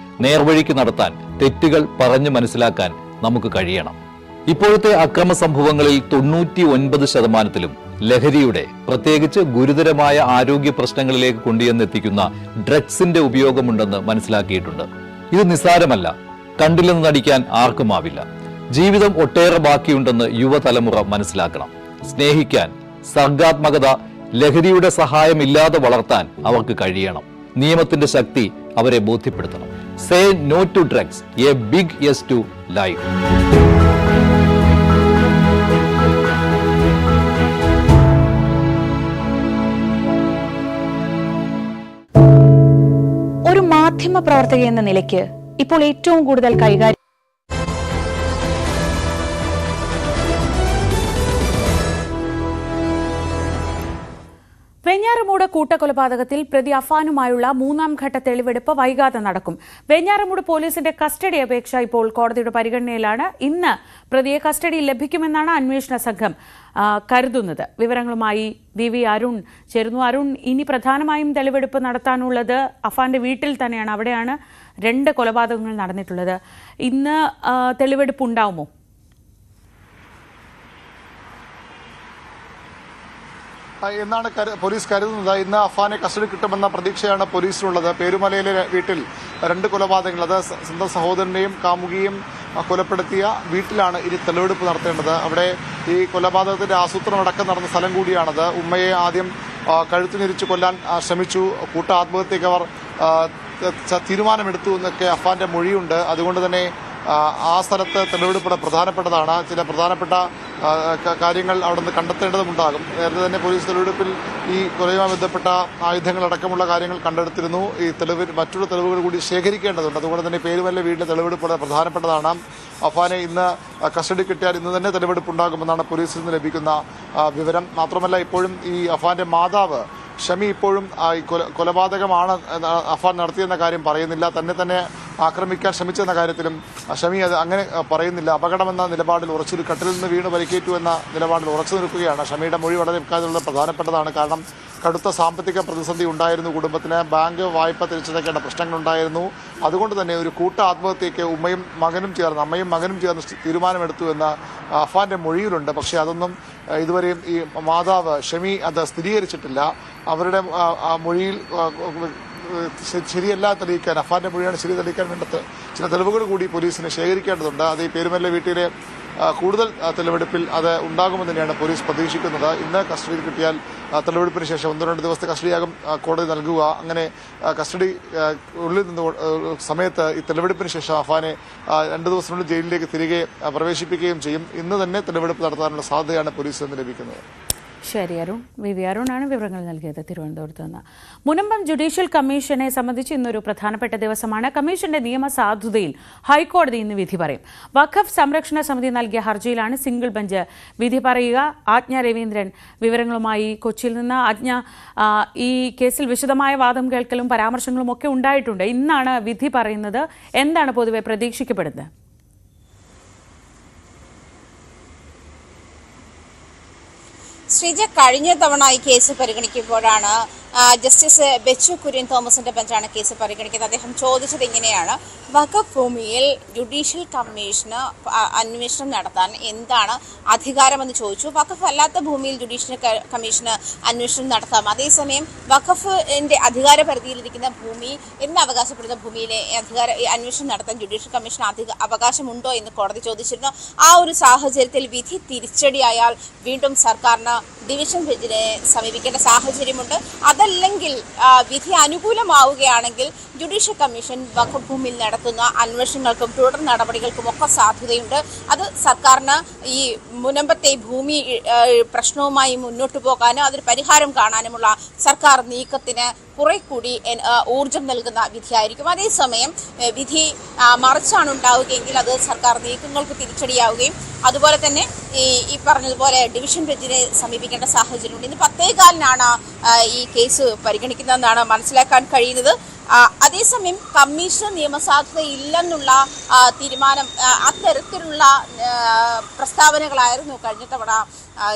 നേർവഴിക്ക് നടത്താൻ, തെറ്റുകൾ പറഞ്ഞു മനസ്സിലാക്കാൻ നമുക്ക് കഴിയണം. ഇപ്പോഴത്തെ അക്രമ സംഭവങ്ങളിൽ 99% ലഹരിയുടെ, പ്രത്യേകിച്ച് ഗുരുതരമായ ആരോഗ്യ പ്രശ്നങ്ങളിലേക്ക് കൊണ്ടുവന്നെത്തിക്കുന്ന ഡ്രഗ്സിന്റെ ഉപയോഗമുണ്ടെന്ന് മനസ്സിലാക്കിയിട്ടുണ്ട്. ഇത് നിസ്സാരമല്ല. കണ്ടില്ലെന്ന് നടിക്കാൻ ആർക്കുമാവില്ല. ജീവിതം ഒട്ടേറെ ബാക്കിയുണ്ടെന്ന് യുവതലമുറ മനസ്സിലാക്കണം. സ്നേഹിക്കാൻ, സർഗാത്മകത, ലഹരിയുടെ സഹായമില്ലാതെ വളർത്താൻ അവർക്ക് കഴിയണം. നിയമത്തിന്റെ ശക്തി അവരെ ബോധ്യപ്പെടുത്തണം. Say no to drugs, a big yes to life. ഒരു മാധ്യമ പ്രവർത്തക എന്ന നിലയ്ക്ക് ഇപ്പോൾ ഏറ്റവും കൂടുതൽ കൈകാര്യം വെഞ്ഞാറമൂട് കൂട്ടക്കൊലപാതകത്തിൽ പ്രതി അഫാനുമായുള്ള 3ാം ഘട്ട തെളിവെടുപ്പ് വൈകാതെ നടക്കും. വെഞ്ഞാറമൂട് പോലീസിന്റെ കസ്റ്റഡി അപേക്ഷ ഇപ്പോൾ കോടതിയുടെ പരിഗണനയിലാണ്. ഇന്ന് പ്രതിയെ കസ്റ്റഡിയിൽ ലഭിക്കുമെന്നാണ് അന്വേഷണ സംഘം കരുതുന്നത്. വിവരങ്ങളുമായി വി അരുൺ ചേരുന്നു. അരുൺ, ഇനി പ്രധാനമായും തെളിവെടുപ്പ് നടത്താനുള്ളത് അഫാന്റെ വീട്ടിൽ തന്നെയാണ്. അവിടെയാണ് 2 കൊലപാതകങ്ങൾ നടന്നിട്ടുള്ളത്. ഇന്ന് തെളിവെടുപ്പ് ഉണ്ടാവുമോ? എന്നാണ് പോലീസ് കരുതുന്നത്. ഇന്ന് അഫാനെ കസ്റ്റഡി കിട്ടുമെന്ന പ്രതീക്ഷയാണ് പോലീസിനുള്ളത്. പേരുമലയിലെ വീട്ടിൽ 2 കൊലപാതകങ്ങൾ, അത് സ്വന്തം സഹോദരനെയും കാമുകിയും കൊലപ്പെടുത്തിയ വീട്ടിലാണ് ഇനി തെളിവെടുപ്പ് നടത്തേണ്ടത്. അവിടെ ഈ കൊലപാതകത്തിന്റെ ആസൂത്രണം അടക്കം നടന്ന സ്ഥലം കൂടിയാണത്. ഉമ്മയെ ആദ്യം കഴുത്തുനിരിച്ച് കൊല്ലാൻ ശ്രമിച്ചു. കൂട്ട ആത്മഹത്യക്ക് അവർ തീരുമാനമെടുത്തു എന്നൊക്കെ അഫാന്റെ മൊഴിയുണ്ട്. അതുകൊണ്ട് തന്നെ ആ സ്ഥലത്ത് തെളിവെടുപ്പ് പ്രധാനപ്പെട്ടതാണ്. ചില പ്രധാനപ്പെട്ട കാര്യങ്ങൾ അവിടെ നിന്ന് കണ്ടെത്തേണ്ടതുണ്ടാകും. നേരത്തെ തന്നെ പോലീസ് തെളിവെടുപ്പിൽ ഈ കൊലയുമായി ബന്ധപ്പെട്ട ആയുധങ്ങളടക്കമുള്ള കാര്യങ്ങൾ കണ്ടെടുത്തിരുന്നു. ഈ മറ്റുള്ള തെളിവുകൾ കൂടി ശേഖരിക്കേണ്ടതുണ്ട്. അതുകൊണ്ട് തന്നെ പേരുമല്ല വീട്ടിലെ തെളിവെടുപ്പ് പ്രധാനപ്പെട്ടതാണ്. അഫാനെ ഇന്ന് കസ്റ്റഡി കിട്ടിയാൽ ഇന്ന് തന്നെ തെളിവെടുപ്പ് ഉണ്ടാകുമെന്നാണ് പോലീസിൽ നിന്ന് ലഭിക്കുന്ന വിവരം. മാത്രമല്ല, ഇപ്പോഴും ഈ അഫാന്റെ മാതാവ് ഷമി ഇപ്പോഴും കൊലപാതകമാണ് അഫാൻ നടത്തിയെന്ന കാര്യം പറയുന്നില്ല. തന്നെ ആക്രമിക്കാൻ ശ്രമിച്ചെന്ന കാര്യത്തിലും ഷമി അത് അങ്ങനെ പറയുന്നില്ല. അപകടമെന്ന നിലപാടിൽ ഉറച്ചു, കട്ടിലിൽ നിന്ന് വീണ് പരിക്കേറ്റു എന്ന നിലപാടിൽ ഉറച്ചു നിൽക്കുകയാണ്. ഷമിയുടെ മൊഴി വളരെ ഇക്കാര്യമുള്ളത് പ്രധാനപ്പെട്ടതാണ്. കാരണം കടുത്ത സാമ്പത്തിക പ്രതിസന്ധി ഉണ്ടായിരുന്നു കുടുംബത്തിന്. ബാങ്ക് വായ്പ തിരിച്ചടയ്ക്കേണ്ട പ്രശ്നങ്ങളുണ്ടായിരുന്നു. അതുകൊണ്ട് തന്നെ ഒരു കൂട്ട ആത്മഹത്യയ്ക്ക് അമ്മയും മകനും ചേർന്ന് തീരുമാനമെടുത്തു എന്ന അഫാന്റെ മൊഴിയിലുണ്ട്. പക്ഷേ അതൊന്നും ഇതുവരെയും ഈ മാതാവ് ഷമി അത് സ്ഥിരീകരിച്ചിട്ടില്ല. അവരുടെ മൊഴിയിൽ ശരിയല്ല തെളിയിക്കാൻ, അഫാന്റെ മൊഴിയാണ് ശരി തെളിയിക്കാൻ വേണ്ട ചില തെളിവുകൾ കൂടി പോലീസിന് ശേഖരിക്കേണ്ടതുണ്ട്. അത് ഈ പേരുമല്ല വീട്ടിലെ കൂടുതൽ തെളിവെടുപ്പിൽ അത് ഉണ്ടാകുമെന്ന് തന്നെയാണ് പോലീസ് പ്രതീക്ഷിക്കുന്നത്. ഇന്ന് കസ്റ്റഡിയിൽ കിട്ടിയാൽ തെളിവെടുപ്പിന് ശേഷം 1-2 ദിവസത്തെ കസ്റ്റഡിയാകും കോടതി നൽകുക. അങ്ങനെ കസ്റ്റഡി ഉള്ളിൽ നിന്ന് സമയത്ത് ഈ തെളിവെടുപ്പിന് ശേഷം അഫാനെ 2 ദിവസത്തിനുള്ളിൽ ജയിലിലേക്ക് തിരികെ പ്രവേശിപ്പിക്കുകയും ചെയ്യും. ഇന്ന് തന്നെ തെളിവെടുപ്പ് നടത്താനുള്ള സാധ്യതയാണ് പോലീസിൽ നിന്ന് ലഭിക്കുന്നത്. ശരി, അരുൺ വി അരുണാണ് വിവരങ്ങൾ നൽകിയത് തിരുവനന്തപുരത്ത് നിന്ന്. മുനമ്പം ജുഡീഷ്യൽ കമ്മീഷനെ സംബന്ധിച്ച് ഇന്നൊരു പ്രധാനപ്പെട്ട ദിവസമാണ്. കമ്മീഷന്റെ നിയമസാധുതയിൽ ഹൈക്കോടതി ഇന്ന് വിധി പറയും. വഖഫ് സംരക്ഷണ സമിതി നൽകിയ ഹർജിയിലാണ് സിംഗിൾ ബെഞ്ച് വിധി പറയുക. ആജ്ഞ രവീന്ദ്രൻ വിവരങ്ങളുമായി കൊച്ചിയിൽ നിന്ന്. ആജ്ഞ, ഈ കേസിൽ വിശദമായ വാദം കേൾക്കലും പരാമർശങ്ങളും ഒക്കെ ഉണ്ടായിട്ടുണ്ട്. ഇന്നാണ് വിധി പറയുന്നത്. എന്താണ് പൊതുവെ പ്രതീക്ഷിക്കപ്പെടുന്നത്? ശ്രീജ, കഴിഞ്ഞ തവണ ഈ കേസ് പരിഗണിക്കുമ്പോഴാണ് ജസ്റ്റിസ് ബെച്ചു കുര്യൻ തോമസിന്റെ ബെഞ്ചാണ് കേസ് പരിഗണിക്കുന്നത്. അദ്ദേഹം ചോദിച്ചത് ഇങ്ങനെയാണ്: വഖഫ് ഭൂമിയിൽ ജുഡീഷ്യൽ കമ്മീഷന് അന്വേഷണം നടത്താൻ എന്താണ് അധികാരമെന്ന് ചോദിച്ചു. വഖഫ് അല്ലാത്ത ഭൂമിയിൽ ജുഡീഷ്യൽ കമ്മീഷന് അന്വേഷണം നടത്താം. അതേസമയം വഖഫിന്റെ അധികാര പരിധിയിലിരിക്കുന്ന ഭൂമി എന്ന് അവകാശപ്പെടുന്ന ഭൂമിയിലെ അന്വേഷണം നടത്താൻ ജുഡീഷ്യൽ കമ്മീഷന് അവകാശമുണ്ടോ എന്ന് കോടതി ചോദിച്ചിരുന്നു. ആ ഒരു സാഹചര്യത്തിൽ വിധി തിരിച്ചടിയായാൽ വീണ്ടും സർക്കാരിന് ഡിവിഷൻ ബെഞ്ചിനെ സമീപിക്കേണ്ട സാഹചര്യമുണ്ട്. അതല്ലെങ്കിൽ വിധി അനുകൂലമാവുകയാണെങ്കിൽ ജുഡീഷ്യൽ കമ്മീഷൻ വഖഫ് ഭൂമിയിൽ നടത്തുന്ന അന്വേഷണങ്ങൾക്കും തുടർ നടപടികൾക്കും ഒക്കെ സാധ്യതയുണ്ട്. അത് സർക്കാരിന് ഈ മുനമ്പത്തെ ഭൂമി പ്രശ്നവുമായി മുന്നോട്ട് പോകാനും അതിന് പരിഹാരം കാണാനുമുള്ള സർക്കാർ നീക്കത്തിന് കുറെ കൂടി ഊർജം നൽകുന്ന വിധിയായിരിക്കും. അതേസമയം വിധി മറിച്ചാണ് ഉണ്ടാവുകയെങ്കിൽ അത് സർക്കാർ നീക്കങ്ങൾക്ക് തിരിച്ചടിയാവുകയും അതുപോലെ തന്നെ ഈ പറഞ്ഞതുപോലെ ഡിവിഷൻ ബെഞ്ചിനെ സമീപിക്കേണ്ട സാഹചര്യമുണ്ട്. ഇന്ന് 10:15 ഈ കേസ് പരിഗണിക്കുന്നതെന്നാണ് മനസ്സിലാക്കാൻ കഴിയുന്നത്. അതേസമയം കമ്മീഷൻ നിയമസാധുത ഇല്ലെന്നുള്ള തീരുമാനം, അത്തരത്തിലുള്ള പ്രസ്താവനകളായിരുന്നു കഴിഞ്ഞ തവണ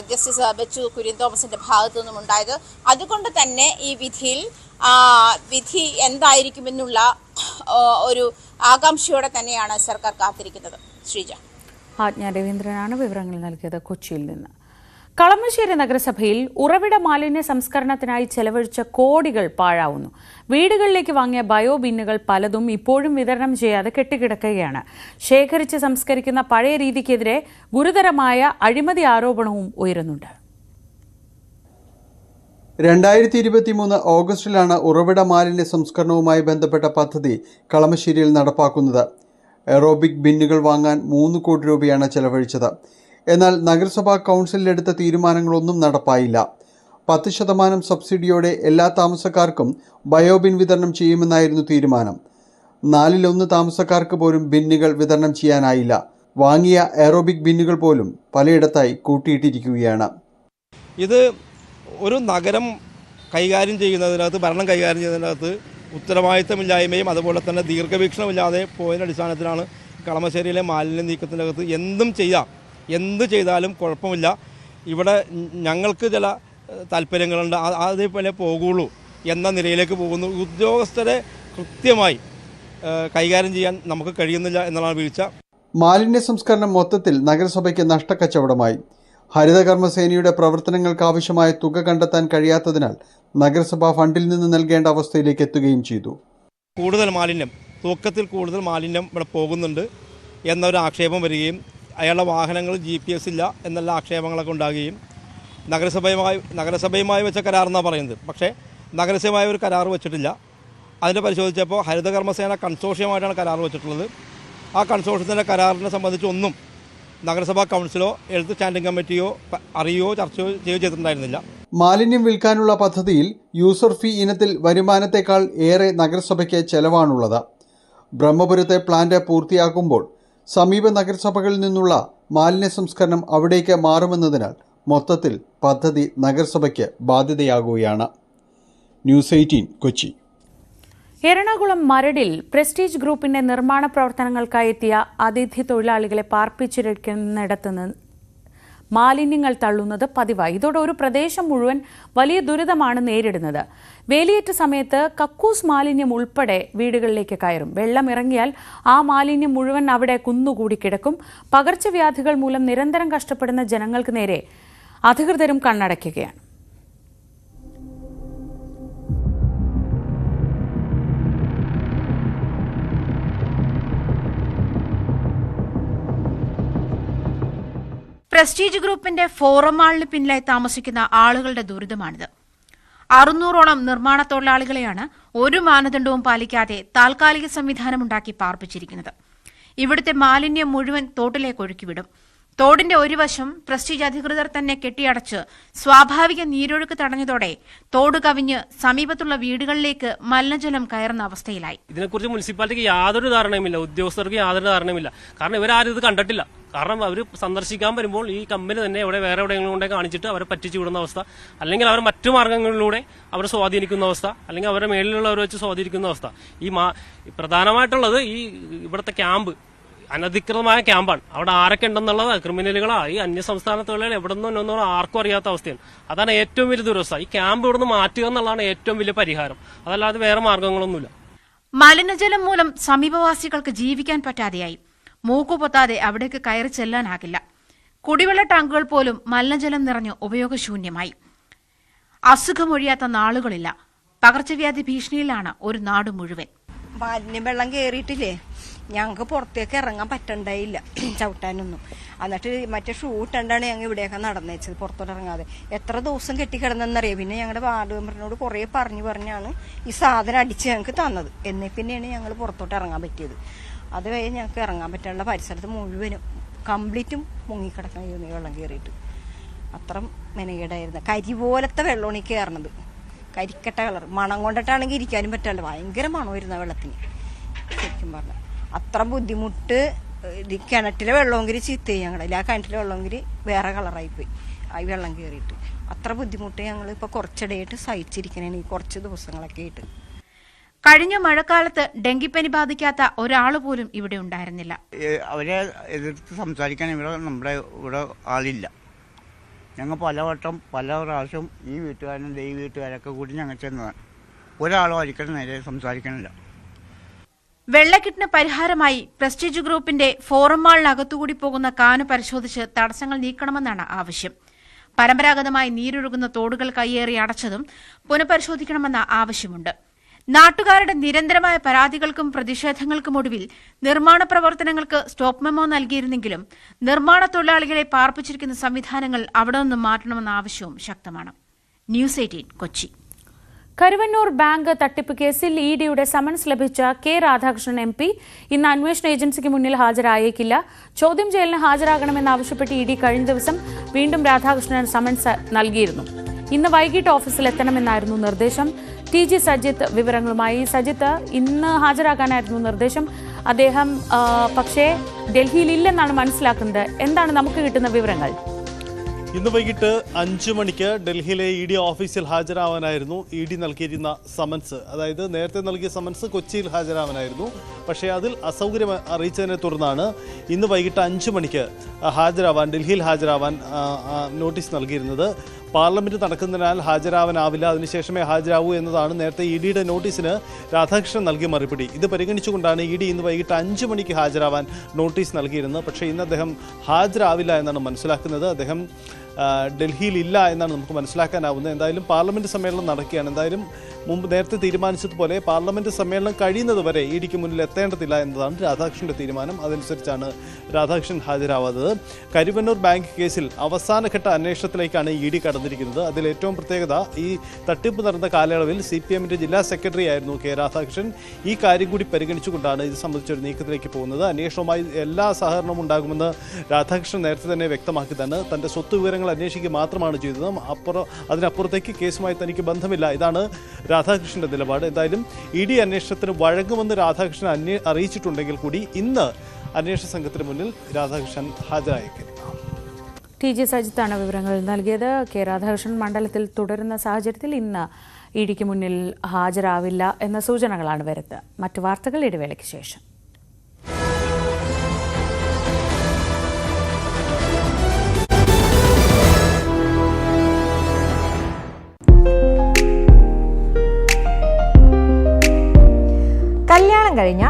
ജസ്റ്റിസ് ബെച്ചു കുര്യൻ തോമസിന്റെ ഭാഗത്തു നിന്നും ഉണ്ടായത്. അതുകൊണ്ട് തന്നെ ഈ വിധി എന്തായിരിക്കുമെന്നുള്ള ഒരു ആകാംക്ഷയോടെ തന്നെയാണ് സർക്കാർ കാത്തിരിക്കുന്നത്. ശ്രീജ. ആജ്ഞ രവീന്ദ്രനാണ് വിവരങ്ങൾ നൽകിയത് കൊച്ചിയിൽ നിന്ന്. കളമശ്ശേരി നഗരസഭയിൽ ഉറവിട മാലിന്യ സംസ്കരണത്തിനായി ചെലവഴിച്ച കോടികൾ പാഴാവുന്നു. വീടുകളിലേക്ക് വാങ്ങിയ ബയോ ബിന്നുകൾ പലതും ഇപ്പോഴും വിതരണം ചെയ്യാതെ കെട്ടിക്കിടക്കുകയാണ്. ശേഖരിച്ച് സംസ്കരിക്കുന്ന പഴയ രീതിക്കെതിരെ ഗുരുതരമായ അഴിമതി ആരോപണവും ഉയരുന്നുണ്ട്. 2023 ഓഗസ്റ്റിലാണ് ഉറവിട മാലിന്യ സംസ്കരണവുമായി ബന്ധപ്പെട്ട പദ്ധതി കളമശ്ശേരിയിൽ നടപ്പാക്കുന്നത്. എറോബിക് ബിന്നുകൾ വാങ്ങാൻ 3 കോടി രൂപയാണ് ചെലവഴിച്ചത്. എന്നാൽ നഗരസഭാ കൗൺസിലെടുത്ത തീരുമാനങ്ങളൊന്നും നടപ്പായില്ല. 10% സബ്സിഡിയോടെ എല്ലാ താമസക്കാർക്കും ബയോബിൻ വിതരണം ചെയ്യുമെന്നായിരുന്നു തീരുമാനം. 4/1 താമസക്കാർക്ക് പോലും ബിന്നുകൾ വിതരണം ചെയ്യാനായില്ല. വാങ്ങിയ എറോബിക് ബിന്നുകൾ പോലും പലയിടത്തായി കൂട്ടിയിട്ടിരിക്കുകയാണ്. ഇത് ഒരു നഗരം കൈകാര്യം ചെയ്യുന്നതിനകത്ത്, ഭരണം കൈകാര്യം ചെയ്യുന്നതിനകത്ത് ഉത്തരവാദിത്തമില്ലായ്മയും അതുപോലെ തന്നെ ദീർഘവീക്ഷണമില്ലാതെ പോയതിൻ്റെ അടിസ്ഥാനത്തിലാണ് കളമശ്ശേരിയിലെ മാലിന്യ നീക്കത്തിനകത്ത് എന്ത് ചെയ്താലും കുഴപ്പമില്ല, ഇവിടെ ഞങ്ങൾക്ക് ചില താല്പര്യങ്ങളുണ്ട്, അതേപോലെ പോകുള്ളൂ എന്ന നിലയിലേക്ക് പോകുന്നു. ഉദ്യോഗസ്ഥരെ കൃത്യമായി കൈകാര്യം ചെയ്യാൻ നമുക്ക് കഴിയുന്നില്ല എന്നതാണ് വീഴ്ച. മാലിന്യ സംസ്കരണം മൊത്തത്തിൽ നഗരസഭയ്ക്ക് നഷ്ടക്കച്ചവടമായി. ഹരിതകർമ്മസേനയുടെ പ്രവർത്തനങ്ങൾക്കാവശ്യമായ തുക കണ്ടെത്താൻ കഴിയാത്തതിനാൽ നഗരസഭാ ഫണ്ടിൽ നിന്ന് നൽകേണ്ട അവസ്ഥയിലേക്ക് എത്തുകയും ചെയ്തു. തൂക്കത്തിൽ കൂടുതൽ മാലിന്യം ഇവിടെ പോകുന്നുണ്ട് എന്നൊരു ആക്ഷേപം വരികയും അയാളുടെ വാഹനങ്ങൾ GPS ഇല്ല എന്നുള്ള ആക്ഷേപങ്ങളൊക്കെ ഉണ്ടാകുകയും നഗരസഭയുമായി വെച്ച കരാറെന്നാണ് പറയുന്നത്. പക്ഷേ നഗരസഭയുമായി ഒരു കരാർ വെച്ചിട്ടില്ല. അതിൻ്റെ പരിശോധിച്ചപ്പോൾ ഹരിതകർമ്മസേന കൺസോർഷ്യമായിട്ടാണ് കരാർ വെച്ചിട്ടുള്ളത്. ആ കൺസോർഷ്യത്തിൻ്റെ കരാറിനെ സംബന്ധിച്ചൊന്നും നഗരസഭാ കൗൺസിലോ ഹെൽത്ത് സ്റ്റാൻഡിംഗ് കമ്മിറ്റിയോ അറിയുകയോ ചർച്ചയോ ചെയ്തിട്ടുണ്ടായിരുന്നില്ല. മാലിന്യം വിൽക്കാനുള്ള പദ്ധതിയിൽ യൂസർ ഫീ ഇനത്തിൽ വരുമാനത്തെക്കാൾ ഏറെ നഗരസഭയ്ക്ക് ചെലവാണുള്ളത്. ബ്രഹ്മപുരത്തെ പ്ലാന്റ് പൂർത്തിയാക്കുമ്പോൾ സമീപ നഗരസഭകളിൽ നിന്നുള്ള മാലിന്യ സംസ്കരണം അവിടേക്ക് മാറുമെന്നതിനാൽ മൊത്തത്തിൽ പദ്ധതി നഗരസഭയ്ക്ക് ബാധ്യതയാകുകയാണ്. ന്യൂസ് 18 കൊച്ചി. എറണാകുളം മരടിൽ പ്രസ്റ്റീജ് ഗ്രൂപ്പിന്റെ നിർമ്മാണ പ്രവർത്തനങ്ങൾക്കായി എത്തിയ അതിഥി തൊഴിലാളികളെ പാർപ്പിച്ചിരിക്കുന്നിടത്തുനിന്ന് മാലിന്യങ്ങൾ തള്ളുന്നത് പതിവായി. ഇതോടെ ഒരു പ്രദേശം മുഴുവൻ വലിയ ദുരിതമാണ് നേരിടുന്നത്. വേലിയേറ്റ സമയത്ത് കക്കൂസ് മാലിന്യം ഉൾപ്പെടെ വീടുകളിലേക്ക് കയറും. വെള്ളം ഇറങ്ങിയാൽ ആ മാലിന്യം മുഴുവൻ അവിടെ കുന്നുകൂടി കിടക്കും. പകർച്ചവ്യാധികൾ മൂലം നിരന്തരം കഷ്ടപ്പെടുന്ന ജനങ്ങൾക്ക് നേരെ അധികൃതരും കണ്ണടയ്ക്കുകയാണ്. പ്രസ്റ്റീജ് ഗ്രൂപ്പിന്റെ ഫോറം മാളിന് പിന്നിലായി താമസിക്കുന്ന ആളുകളുടെ ദുരിതമാണിത്. 600ഓളം നിർമ്മാണ തൊഴിലാളികളെയാണ് ഒരു മാനദണ്ഡവും പാലിക്കാതെ താൽക്കാലിക സംവിധാനമുണ്ടാക്കി പാർപ്പിച്ചിരിക്കുന്നത്. ഇവിടുത്തെ മാലിന്യം മുഴുവൻ തോട്ടിലേക്ക് ഒഴുക്കിവിടും. തോടിന്റെ ഒരു വശം പ്രസ്റ്റീജ് അധികൃതർ തന്നെ കെട്ടിയടച്ച് സ്വാഭാവിക നീരൊഴുക്ക് തടഞ്ഞതോടെ തോട് കവിഞ്ഞ് സമീപത്തുള്ള വീടുകളിലേക്ക് മലിനജലം കയറുന്ന അവസ്ഥയിലായി. ഇതിനെക്കുറിച്ച് മുനിസിപ്പാലിറ്റിക്ക് യാതൊരു ധാരണയുമില്ല, ഉദ്യോഗസ്ഥർക്ക് യാതൊരു ധാരണയുമില്ല. കാരണം ഇവരാരും ഇത് കണ്ടിട്ടില്ല. കാരണം അവർ സന്ദർശിക്കാൻ വരുമ്പോൾ ഈ കമ്പനി തന്നെ വേറെ എവിടെയെങ്കിലും കൊണ്ടേ കാണിച്ചിട്ട് അവരെ പറ്റിച്ചു വിടുന്ന അവസ്ഥ, അല്ലെങ്കിൽ അവർ മറ്റു മാർഗങ്ങളിലൂടെ അവരെ സ്വാധീനിക്കുന്ന അവസ്ഥ, അല്ലെങ്കിൽ അവരുടെ മേളിലുള്ളവരെ വെച്ച് സ്വാധീനിക്കുന്ന അവസ്ഥ. പ്രധാനമായിട്ടുള്ളത് ഈ ഇവിടുത്തെ ക്യാമ്പ് അനധികൃതമായ ക്യാമ്പാണ്. അവിടെ ആരൊക്കെ ഉണ്ടെന്നുള്ളത് ക്രിമിനലുകളാ, ഈ അന്യസംസ്ഥാന തൊഴിലാളികൾ എവിടെ നിന്നോ ആർക്കും അറിയാത്ത അവസ്ഥയാണ്. അതാണ് ഏറ്റവും വലിയ ദുരവസ്ഥ. ഈ ക്യാമ്പ് ഇവിടുന്ന് മാറ്റുക എന്നുള്ളതാണ് ഏറ്റവും വലിയ പരിഹാരം. അതല്ലാതെ വേറെ മാർഗങ്ങളൊന്നുമില്ല. മലിനജലം മൂലം സമീപവാസികൾക്ക് ജീവിക്കാൻ പറ്റാതെയായി. മൂക്കുപൊത്താതെ അവിടേക്ക് കയറി ചെല്ലാനാകില്ല. കുടിവെള്ള ടാങ്കുകൾ പോലും മലിനജലം നിറഞ്ഞ് ഉപയോഗശൂന്യമായി. അസുഖമൊഴിയാത്ത നാളുകളില്ല. പകർച്ചവ്യാധി ഭീഷണിയിലാണ് ഒരു നാട് മുഴുവൻ. മാലിന്യം വെള്ളം കയറിയിട്ടില്ലേ, ഞങ്ങൾക്ക് പുറത്തേക്ക് ഇറങ്ങാൻ പറ്റണ്ടായില്ല ചവിട്ടാനൊന്നും. എന്നിട്ട് മറ്റേ ഷൂ ഇട്ടുകൊണ്ടാണ് ഞങ്ങൾ ഇവിടെയൊക്കെ നടന്നേച്ചത്, പുറത്തോട്ട് ഇറങ്ങാതെ. എത്ര ദിവസം കെട്ടിക്കിടന്നെന്നറിയാം. പിന്നെ ഞങ്ങളുടെ വാർഡ് മെമ്പറിനോട് കുറേ പറഞ്ഞാണ് ഈ സാധനം അടിച്ച് ഞങ്ങൾക്ക് തന്നത്. എന്നേ പിന്നെയാണ് ഞങ്ങൾ പുറത്തോട്ട് ഇറങ്ങാൻ പറ്റിയത്. അത് കഴിഞ്ഞ് ഞങ്ങൾക്ക് ഇറങ്ങാൻ പറ്റാനുള്ള പരിസരത്ത് മുഴുവനും കംപ്ലീറ്റും മുങ്ങിക്കിടക്കുന്ന വെള്ളം കയറിയിട്ട് അത്ര മെനകേടായിരുന്നു. കരി പോലത്തെ വെള്ളമാണ് ഈ കയറണത്, കരിക്കട്ട കളർ. മണം കൊണ്ടിട്ടാണെങ്കിൽ ഇരിക്കാനും പറ്റില്ല, ഭയങ്കര മണമായിരുന്നു ആ വെള്ളത്തിന്. ശരിക്കും പറഞ്ഞാൽ അത്ര ബുദ്ധിമുട്ട്. കിണറ്റിലെ വെള്ളമെങ്കിൽ ചീത്തയായി ഞങ്ങളുടെ, ആ കിണറ്റിലെ വെള്ളമെങ്കിൽ വേറെ കളറായിപ്പോയി ആ വെള്ളം കയറിയിട്ട്. അത്ര ബുദ്ധിമുട്ട് ഞങ്ങൾ ഇപ്പോൾ കുറച്ചിടെയായിട്ട് സഹിച്ചിരിക്കണേ, ഈ കുറച്ച് ദിവസങ്ങളൊക്കെ ആയിട്ട്. കഴിഞ്ഞ മഴക്കാലത്ത് ഡെങ്കിപ്പനി ബാധിക്കാത്ത ഒരാൾ പോലും ഇവിടെ ഉണ്ടായിരുന്നില്ല. അവരെ എതിർത്ത് സംസാരിക്കാൻ നമ്മുടെ ഇവിടെ ആളില്ല. ഞങ്ങൾ പലവട്ടം പല പ്രാവശ്യം ഈ വീട്ടുകാരനും ഈ വീട്ടുകാരൊക്കെ കൂടി ഞങ്ങൾ ചെന്നതാണ്. ഒരാളും ഒരിക്കലും നേരെ സംസാരിക്കണില്ല. വെള്ളക്കെട്ടിന് പരിഹാരമായി പ്രസ്റ്റീജ് ഗ്രൂപ്പിന്റെ ഫോറം മാളിനകത്തുകൂടി പോകുന്ന കാന പരിശോധിച്ച് തടസ്സങ്ങൾ നീക്കണമെന്നാണ് ആവശ്യം. പരമ്പരാഗതമായി നീരൊഴുകുന്ന തോടുകൾ കയ്യേറി അടച്ചതും പുനഃപരിശോധിക്കണമെന്ന ആവശ്യമുണ്ട്. നാട്ടുകാരുടെ നിരന്തരമായ പരാതികൾക്കും പ്രതിഷേധങ്ങൾക്കും ഒടുവിൽ നിർമ്മാണ പ്രവർത്തനങ്ങൾക്ക് സ്റ്റോപ്പ് മെമ്മോ നൽകിയിരുന്നെങ്കിലും നിർമ്മാണ തൊഴിലാളികളെ പാർപ്പിച്ചിരിക്കുന്ന സംവിധാനങ്ങൾ അവിടെ നിന്നും മാറ്റണമെന്ന ആവശ്യവും ശക്തമാണ്. ന്യൂസ് 18 കൊച്ചി. കരുവന്നൂർ ബാങ്ക് തട്ടിപ്പ് കേസിൽ ഇഡിയുടെ സമൻസ് ലഭിച്ച കെ രാധാകൃഷ്ണൻ MP ഇന്ന് അന്വേഷണ ഏജൻസിക്ക് മുന്നിൽ ഹാജരായേക്കില്ല. ചോദ്യം ചെയ്യലിന് ഹാജരാകണമെന്നാവശ്യപ്പെട്ട് ഇഡി കഴിഞ്ഞ ദിവസം വീണ്ടും രാധാകൃഷ്ണൻ സമൻസ് നൽകിയിരുന്നു. ഇന്ന് വൈകിട്ട് ഓഫീസിൽ എത്തണമെന്നായിരുന്നു നിർദ്ദേശം. TG സജിത്ത് വിവരങ്ങളുമായി. സജിത്ത്, ഇന്ന് ഹാജരാകാനായിരുന്നു നിർദ്ദേശം. അദ്ദേഹം പക്ഷേ ഡൽഹിയിലില്ലെന്നാണ് മനസ്സിലാക്കുന്നത്. എന്താണ് നമുക്ക് കിട്ടുന്ന വിവരങ്ങൾ? ഇന്ന് വൈകിട്ട് 5 മണിക്ക് ഡൽഹിയിലെ ED ഓഫീസിൽ ഹാജരാവാനായിരുന്നു ED നൽകിയിരുന്ന സമൻസ്. അതായത് നേരത്തെ നൽകിയ സമൻസ് കൊച്ചിയിൽ ഹാജരാവാനായിരുന്നു. പക്ഷേ അതിൽ അസൗകര്യം അറിയിച്ചതിനെ തുടർന്നാണ് ഇന്ന് വൈകിട്ട് 5 മണിക്ക് ഡൽഹിയിൽ ഹാജരാവാൻ നോട്ടീസ് നൽകിയിരുന്നത്. പാർലമെന്റ് നടക്കുന്നതിനാൽ ഹാജരാവാനാവില്ല, അതിനുശേഷമേ ഹാജരാവൂ എന്നതാണ് നേരത്തെ EDയുടെ നോട്ടീസിന് രാധാകൃഷ്ണൻ നൽകിയ മറുപടി. ഇത് പരിഗണിച്ചുകൊണ്ടാണ് ED ഇന്ന് വൈകിട്ട് 5 മണിക്ക് ഹാജരാവാൻ നോട്ടീസ് നൽകിയിരുന്നത്. പക്ഷേ ഇന്ന് അദ്ദേഹം ഹാജരാവില്ല എന്നാണ് മനസ്സിലാക്കുന്നത്. അദ്ദേഹം ഡൽഹിയിലില്ല എന്നാണ് നമുക്ക് മനസ്സിലാക്കാനാവുന്നത്. എന്തായാലും പാർലമെന്റ് സമ്മേളനം നടക്കുകയാണ്. എന്തായാലും മുമ്പ് നേരത്തെ തീരുമാനിച്ചതുപോലെ പാർലമെന്റ് സമ്മേളനം കഴിയുന്നതുവരെ EDക്ക് മുന്നിൽ എത്തേണ്ടതില്ല എന്നതാണ് രാധാകൃഷ്ണന്റെ തീരുമാനം. അതനുസരിച്ചാണ് രാധാകൃഷ്ണൻ ഹാജരാവാത്തത്. കരുവന്നൂർ ബാങ്ക് കേസിൽ അവസാനഘട്ട അന്വേഷണത്തിലേക്കാണ് ED കടന്നിരിക്കുന്നത്. അതിൽ ഏറ്റവും പ്രത്യേകത, ഈ തട്ടിപ്പ് നടന്ന കാലയളവിൽ CPMന്റെ ജില്ലാ സെക്രട്ടറി ആയിരുന്നു കെ രാധാകൃഷ്ണൻ. ഈ കാര്യം കൂടി പരിഗണിച്ചുകൊണ്ടാണ് ഇത് സംബന്ധിച്ചൊരു നീക്കത്തിലേക്ക് പോകുന്നത്. അന്വേഷണവുമായി എല്ലാ സഹകരണവും ഉണ്ടാകുമെന്ന് രാധാകൃഷ്ണൻ നേരത്തെ തന്നെ വ്യക്തമാക്കിയതാണ്. തന്റെ സ്വത്ത് വിവരങ്ങൾ അന്വേഷിക്കുക മാത്രമാണ് ചെയ്തത്. അതിനപ്പുറത്തേക്ക് കേസുമായി തനിക്ക് ബന്ധമില്ല. ഇതാണ് രാധാകൃഷ്ണന്റെ നിലപാട്. എന്തായാലും ED അന്വേഷണത്തിന് വഴങ്ങുമെന്ന് രാധാകൃഷ്ണൻ അറിയിച്ചിട്ടുണ്ടെങ്കിൽ കൂടി ഇന്ന് അന്വേഷണ സംഘത്തിന് മുന്നിൽ രാധാകൃഷ്ണൻ ഹാജരായേക്കും. TG സജിത്താണ് വിവരങ്ങൾ നൽകിയത്. കെ രാധാകൃഷ്ണൻ മണ്ഡലത്തിൽ തുടരുന്ന സാഹചര്യത്തിൽ ഇന്ന് EDക്ക് മുന്നിൽ ഹാജരാവില്ല എന്ന സൂചനകളാണ് വരുന്നത്. മറ്റു വാർത്തകൾ ഇടവേളയ്ക്ക് ശേഷം. കല്യാണം കഴിഞ്ഞ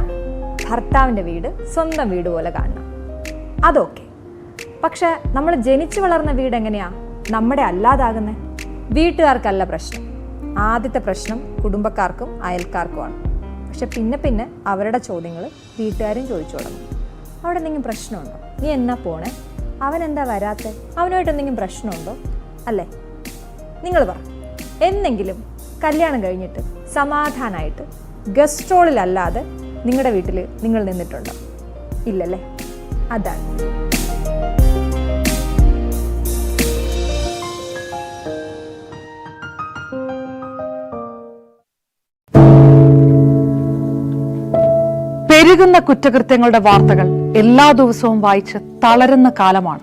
ഭർത്താവിൻ്റെ വീട് സ്വന്തം വീട് പോലെ കാണണം, അതൊക്കെ. പക്ഷെ നമ്മൾ ജനിച്ചു വളർന്ന വീട് എങ്ങനെയാ നമ്മുടെ അല്ലാതാകുന്നത്? വീട്ടുകാർക്കല്ല പ്രശ്നം. ആദ്യത്തെ പ്രശ്നം കുടുംബക്കാർക്കും അയൽക്കാർക്കുമാണ്. പക്ഷെ പിന്നെ അവരുടെ ചോദ്യങ്ങൾ വീട്ടുകാരും ചോദിച്ചു തുടങ്ങും. അവിടെ എന്തെങ്കിലും പ്രശ്നമുണ്ടോ? നീ എന്നാ പോണേ? അവൻ എന്താ വരാത്തെ? അവനുമായിട്ട് എന്തെങ്കിലും പ്രശ്നമുണ്ടോ? അല്ലേ? നിങ്ങൾ പറ, എന്തെങ്കിലും കല്യാണം കഴിഞ്ഞിട്ട് സമാധാനമായിട്ട് ഗസ്ട്രോളിലല്ലാതെ നിങ്ങളുടെ വീട്ടിൽ നിങ്ങൾ നിന്നിട്ടുണ്ടോ? ഇല്ലല്ലേ? അതാണ് പെരുകുന്ന കുറ്റകൃത്യങ്ങളുടെ വാർത്തകൾ എല്ലാ ദിവസവും വായിച്ച് തളരുന്ന കാലമാണ്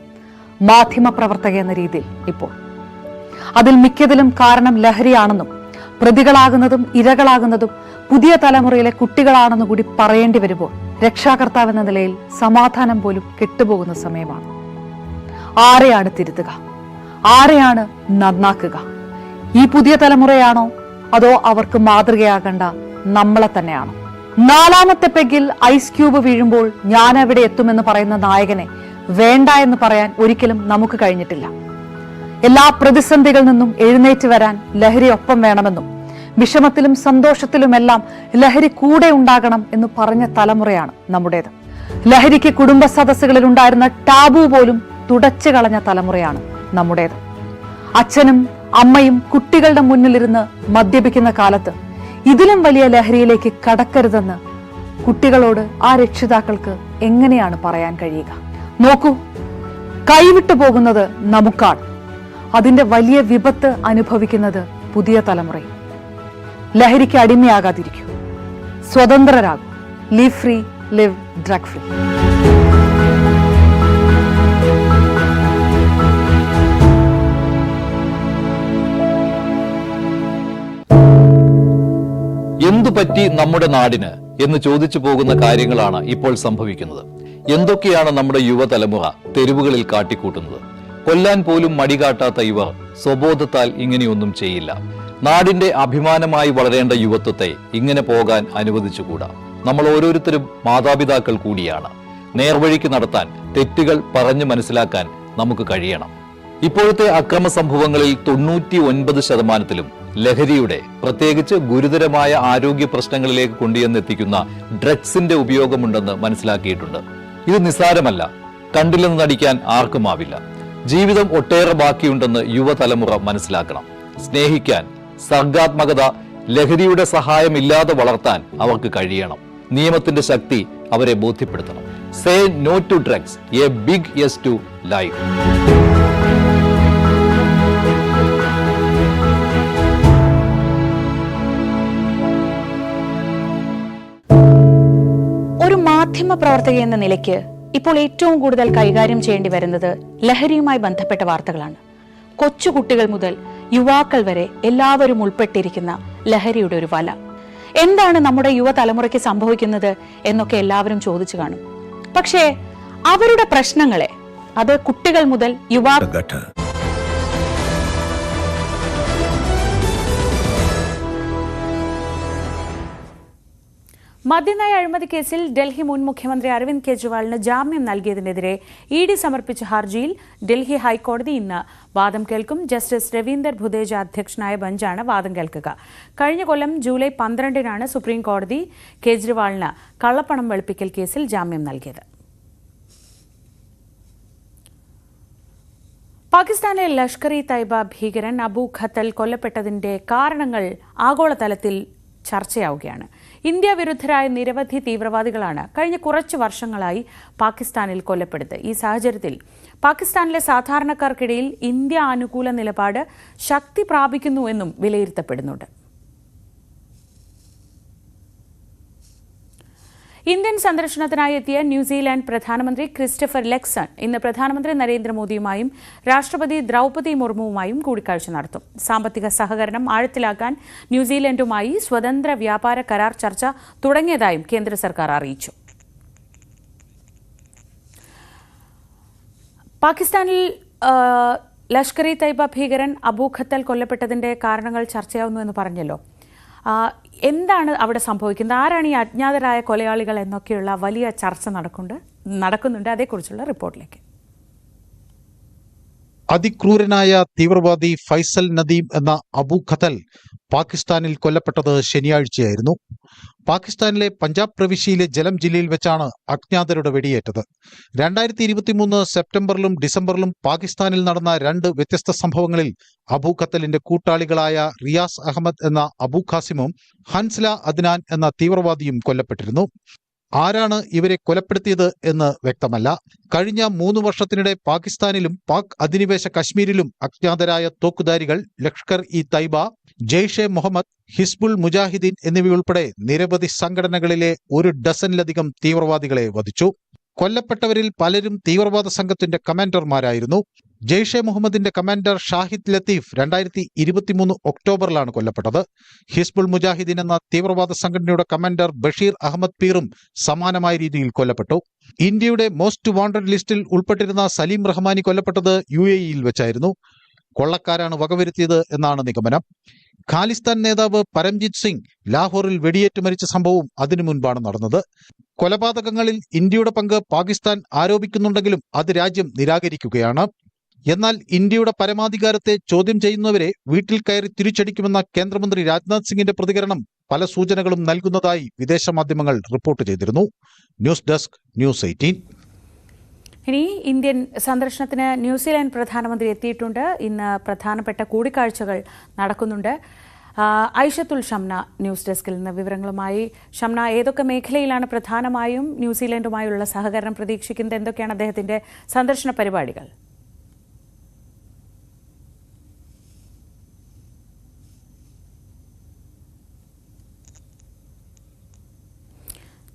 മാധ്യമപ്രവർത്തക എന്ന രീതിയിൽ ഇപ്പോൾ. അതിൽ മിക്കതിലും കാരണം ലഹരിയാണെന്നും പ്രതികളാകുന്നതും ഇരകളാകുന്നതും പുതിയ തലമുറയിലെ കുട്ടികളാണെന്ന് കൂടി പറയേണ്ടി വരുമ്പോൾ രക്ഷാകർത്താവ് എന്ന നിലയിൽ സമാധാനം പോലും കെട്ടുപോകുന്ന സമയമാണ്. ആരെയാണ് തിരുത്തുക? ആരെയാണ് നന്നാക്കുക? ഈ പുതിയ തലമുറയാണോ അതോ അവർക്ക് മാതൃകയാകേണ്ട നമ്മളെ തന്നെയാണോ? 4ാമത്തെ പെഗ്ഗിൽ ഐസ് ക്യൂബ് വീഴുമ്പോൾ ഞാൻ എവിടെ എത്തുമെന്ന് പറയുന്ന നായകനെ വേണ്ട എന്ന് പറയാൻ ഒരിക്കലും നമുക്ക് കഴിഞ്ഞിട്ടില്ല. എല്ലാ പ്രതിസന്ധികളിൽ നിന്നും എഴുന്നേറ്റ് വരാൻ ലഹരി ഒപ്പം വേണമെന്നും വിഷമത്തിലും സന്തോഷത്തിലുമെല്ലാം ലഹരി കൂടെ ഉണ്ടാകണം എന്ന് പറഞ്ഞ തലമുറയാണ് നമ്മുടേത്. ലഹരിക്ക് കുടുംബ സദസ്സുകളിൽ ഉണ്ടായിരുന്ന ടാബു പോലും തുടച്ചു കളഞ്ഞ തലമുറയാണ് നമ്മുടേത്. അച്ഛനും അമ്മയും കുട്ടികളുടെ മുന്നിലിരുന്ന് മദ്യപിക്കുന്ന കാലത്ത് ഇതിലും വലിയ ലഹരിയിലേക്ക് കടക്കരുതെന്ന് കുട്ടികളോട് ആ രക്ഷിതാക്കൾക്ക് എങ്ങനെയാണ് പറയാൻ കഴിയുക? നോക്കൂ, കൈവിട്ടു പോകുന്നത് നമുക്കാണ്. അതിന്റെ വലിയ വിപത്ത് അനുഭവിക്കുന്നത് പുതിയ തലമുറയും. ലഹരിക്ക് അടിമയാകാതിരിക്കൂ, സ്വതന്ത്രരാകൂ. Live free, live drug free. എന്തുപറ്റി നമ്മുടെ നാടിന് എന്ന് ചോദിച്ചു പോകുന്ന കാര്യങ്ങളാണ് ഇപ്പോൾ സംഭവിക്കുന്നത്. എന്തൊക്കെയാണ് നമ്മുടെ യുവതലമുറ തെരുവുകളിൽ കാട്ടിക്കൂട്ടുന്നത്? കൊല്ലാൻ പോലും മടികാട്ടാത്ത ഇവർ സ്വബോധത്താൽ ഇങ്ങനെയൊന്നും ചെയ്യില്ല. നാടിന്റെ അഭിമാനമായി വളരേണ്ട യുവത്വത്തെ ഇങ്ങനെ പോകാൻ അനുവദിച്ചുകൂടാ. നമ്മൾ ഓരോരുത്തരും മാതാപിതാക്കൾ കൂടിയാണ്. നേർവഴിക്ക് നടത്താൻ, തെറ്റുകൾ പറഞ്ഞു മനസ്സിലാക്കാൻ നമുക്ക് കഴിയണം. ഇപ്പോഴത്തെ അക്രമ സംഭവങ്ങളിൽ 99% ലഹരിയുടെ, പ്രത്യേകിച്ച് ഗുരുതരമായ ആരോഗ്യ പ്രശ്നങ്ങളിലേക്ക് കൊണ്ടുവന്നെത്തിക്കുന്ന ഡ്രഗ്സിന്റെ ഉപയോഗമുണ്ടെന്ന് മനസ്സിലാക്കിയിട്ടുണ്ട്. ഇത് നിസ്സാരമല്ല. കണ്ടില്ലെന്ന് നടിക്കാൻ ആർക്കുമാവില്ല. ജീവിതം ഒട്ടേറെ ബാക്കിയുണ്ടെന്ന് യുവതലമുറ മനസ്സിലാക്കണം. സ്നേഹിക്കാൻ, സർഗാത്മകത, ലഹരിയുടെ സഹായമില്ലാതെ വളർത്താൻ അവർക്ക് കഴിയണം. നിയമത്തിന്റെ ശക്തി അവരെ ബോധ്യപ്പെടുത്തണം. Say no to drugs, a big yes to life. ഒരു മാധ്യമ പ്രവർത്തക എന്ന നിലയ്ക്ക് ഇപ്പോൾ ഏറ്റവും കൂടുതൽ കൈകാര്യം ചെയ്യേണ്ടി വരുന്നത് ലഹരിയുമായി ബന്ധപ്പെട്ട വാർത്തകളാണ്. കൊച്ചുകുട്ടികൾ മുതൽ യുവാക്കൾ വരെ എല്ലാവരും ഉൾപ്പെട്ടിരിക്കുന്ന ലഹരിയുടെ ഒരു വല. എന്താണ് നമ്മുടെ യുവതലമുറയ്ക്ക് സംഭവിക്കുന്നത് എന്നൊക്കെ എല്ലാവരും ചോദിച്ചു കാണും. പക്ഷേ അവരുടെ പ്രശ്നങ്ങളെ അത് കുട്ടികൾ മുതൽ യുവാക്കൾ മദ്യനയ അഴിമതി കേസിൽ ഡൽഹി മുൻ മുഖ്യമന്ത്രി അരവിന്ദ് കെജ്രിവാളിന് ജാമ്യം നൽകിയതിനെതിരെ ഇഡി സമർപ്പിച്ച ഹർജിയിൽ ഡൽഹി ഹൈക്കോടതി ഇന്ന് വാദം കേൾക്കും. ജസ്റ്റിസ് രവീന്ദർ ഭുദേജ അധ്യക്ഷനായ ബെഞ്ചാണ് വാദം കേൾക്കുക. കഴിഞ്ഞ കൊല്ലം ജൂലൈ 12-നാണ് സുപ്രീം കോടതി കെജ്രിവാളിന് കള്ളപ്പണം വെളുപ്പിക്കൽ കേസിൽ ജാമ്യം നൽകിയത്. പാകിസ്ഥാനിലെ ലഷ്കർ-ഇ തൈബ ഭീകരൻ അബു ഖത്തൽ കൊല്ലപ്പെട്ടതിന്റെ കാരണങ്ങൾ ആഗോളതലത്തിൽ ചർച്ചയാവുകയാണ്. ഇന്ത്യ വിരുദ്ധരായ നിരവധി തീവ്രവാദികളാണ് കഴിഞ്ഞ കുറച്ച് വർഷങ്ങളായി പാകിസ്ഥാനിൽ കൊല്ലപ്പെടുന്നത്. ഈ സാഹചര്യത്തിൽ പാകിസ്ഥാനിലെ സാധാരണക്കാർക്കിടയിൽ ഇന്ത്യ അനുകൂല നിലപാട് ശക്തി പ്രാപിക്കുന്നുവെന്നും വിലയിരുത്തപ്പെടുന്നുണ്ട്. ഇന്ത്യൻ സന്ദർശനത്തിനായി എത്തിയ ന്യൂസിലാൻഡ് പ്രധാനമന്ത്രി ക്രിസ്റ്റഫർ ലെക്സൺ ഇന്ന് പ്രധാനമന്ത്രി നരേന്ദ്രമോദിയുമായും രാഷ്ട്രപതി ദ്രൗപദി മുർമുവുമായും കൂടിക്കാഴ്ച നടത്തും. സാമ്പത്തിക സഹകരണം ആഴത്തിലാക്കാൻ ന്യൂസിലൻഡുമായി സ്വതന്ത്ര വ്യാപാര കരാർ ചർച്ച തുടങ്ങിയതായും കേന്ദ്ര സർക്കാർ അറിയിച്ചു. പാകിസ്ഥാനിൽ ലഷ്കർ-ഇ തൈബ ഭീകരൻ അബു ഖത്തൽ കൊല്ലപ്പെട്ടതിന്റെ കാരണങ്ങൾ ചർച്ചയാവുന്നു എന്ന് പറഞ്ഞല്ലോ. എന്താണ് അവിടെ സംഭവിക്കുന്നത്? ആരാണ് ഈ അജ്ഞാതരായ കൊലയാളികൾ എന്നൊക്കെയുള്ള വലിയ ചർച്ച നടക്കുന്നുണ്ട്. അതേക്കുറിച്ചുള്ള റിപ്പോർട്ടിലേക്ക്. അതിക്രൂരനായ തീവ്രവാദി ഫൈസൽ നദീം എന്ന അബു ഖത്തൽ പാകിസ്ഥാനിൽ കൊല്ലപ്പെട്ടത് ശനിയാഴ്ചയായിരുന്നു. പാകിസ്ഥാനിലെ പഞ്ചാബ് പ്രവിശ്യയിലെ ജലം ജില്ലയിൽ വെച്ചാണ് അജ്ഞാതരുടെ വെടിയേറ്റത്. 2023 സെപ്റ്റംബറിലും ഡിസംബറിലും പാകിസ്ഥാനിൽ നടന്ന 2 വ്യത്യസ്ത സംഭവങ്ങളിൽ അബു ഖത്തലിന്റെ കൂട്ടാളികളായ റിയാസ് അഹമ്മദ് എന്ന അബു ഖാസിമും ഹൻസ്ല അദ്നാൻ എന്ന തീവ്രവാദിയും കൊല്ലപ്പെട്ടിരുന്നു. ആരാണ് ഇവരെ കൊലപ്പെടുത്തിയത് എന്ന് വ്യക്തമല്ല. കഴിഞ്ഞ 3 വർഷത്തിനിടെ പാകിസ്ഥാനിലും പാക് അധിനിവേശ കശ്മീരിലും അജ്ഞാതരായ തോക്കുധാരികൾ ലഷ്കർ-ഇ തൈബ, ജെയ്ഷെ മുഹമ്മദ്, ഹിസ്ബുൾ മുജാഹിദീൻ എന്നിവയുൾപ്പെടെ നിരവധി സംഘടനകളിലെ 1 ഡസനിലധികം തീവ്രവാദികളെ വധിച്ചു. കൊല്ലപ്പെട്ടവരിൽ പലരും തീവ്രവാദ സംഘത്തിന്റെ കമാൻഡർമാരായിരുന്നു. ജെയ്ഷെ മുഹമ്മദിന്റെ കമാൻഡർ ഷാഹിദ് ലത്തീഫ് 2023 ഒക്ടോബറിലാണ് കൊല്ലപ്പെട്ടത്. ഹിസ്ബുൾ മുജാഹിദീൻ എന്ന തീവ്രവാദ സംഘടനയുടെ കമാൻഡർ ബഷീർ അഹമ്മദ് പീറും സമാനമായ രീതിയിൽ കൊല്ലപ്പെട്ടു. ഇന്ത്യയുടെ മോസ്റ്റ് വാണ്ടഡ് ലിസ്റ്റിൽ ഉൾപ്പെട്ടിരുന്ന സലീം റഹ്മാനി കൊല്ലപ്പെട്ടത് UAE-യിൽ വെച്ചായിരുന്നു. കൊള്ളക്കാരാണ് വകവരുത്തിയത് എന്നാണ് നിഗമനം. ഖാലിസ്ഥാൻ നേതാവ് പരംജിത് സിംഗ് ലാഹോറിൽ വെടിയേറ്റ് മരിച്ച സംഭവവും അതിനു മുൻപാണ് നടന്നത്. കൊലപാതകങ്ങളിൽ ഇന്ത്യയുടെ പങ്ക് പാകിസ്ഥാൻ ആരോപിക്കുന്നുണ്ടെങ്കിലും അത് രാജ്യം നിരാകരിക്കുകയാണ്. എന്നാൽ ഇന്ത്യയുടെ പരമാധികാരത്തെ ചോദ്യം ചെയ്യുന്നവരെ വീട്ടിൽ കയറി തിരിച്ചടിക്കുമെന്ന കേന്ദ്രമന്ത്രി രാജ്നാഥ് സിംഗിന്റെ പ്രതികരണം പല സൂചനകളും നൽകുന്നതായി വിദേശ മാധ്യമങ്ങൾ റിപ്പോർട്ട് ചെയ്തിരുന്നു. News desk, News 18. ഇനി ഇന്ത്യൻ സന്ദർശനത്തിന് ന്യൂസിലാൻഡ് പ്രധാനമന്ത്രി എത്തിയിട്ടുണ്ട്. ഇന്ന് പ്രധാനപ്പെട്ട കൂടിക്കാഴ്ചകൾ നടക്കുന്നുണ്ട്. ഐഷത്തുൽ ഷംന ന്യൂസ് ഡെസ്കിൽ നിന്ന് വിവരങ്ങളുമായി. ഷംന, ഏതൊക്കെ മേഖലയിലാണ് പ്രധാനമായും ന്യൂസിലാൻഡുമായുള്ള സഹകരണം പ്രതീക്ഷിക്കുന്നത്? എന്തൊക്കെയാണ് അദ്ദേഹത്തിന്റെ സന്ദർശന പരിപാടികൾ?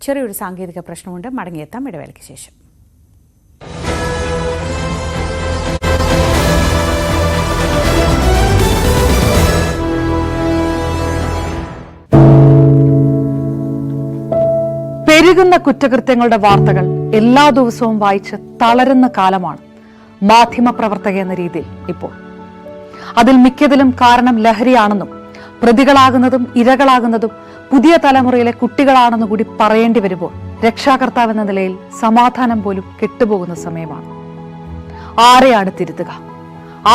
ചെറിയൊരു സാങ്കേതിക പ്രശ്നമുണ്ട്. മടങ്ങിയെത്താം ഇടവേളയ്ക്ക് ശേഷം. പെരുകുന്ന കുറ്റകൃത്യങ്ങളുടെ വാർത്തകൾ എല്ലാ ദിവസവും വായിച്ച് തളരുന്ന കാലമാണ് മാധ്യമപ്രവർത്തക എന്ന രീതിയിൽ ഇപ്പോൾ. അതിൽ മിക്കതിലും കാരണം ലഹരിയാണെന്നും പ്രതികളാകുന്നതും ഇരകളാകുന്നതും പുതിയ തലമുറയിലെ കുട്ടികളാണെന്ന് കൂടി പറയേണ്ടി വരുമ്പോൾ രക്ഷാകർത്താവ് എന്ന നിലയിൽ സമാധാനം പോലും കെട്ടുപോകുന്ന സമയമാണ്. ആരെയാണ് തിരുത്തുക?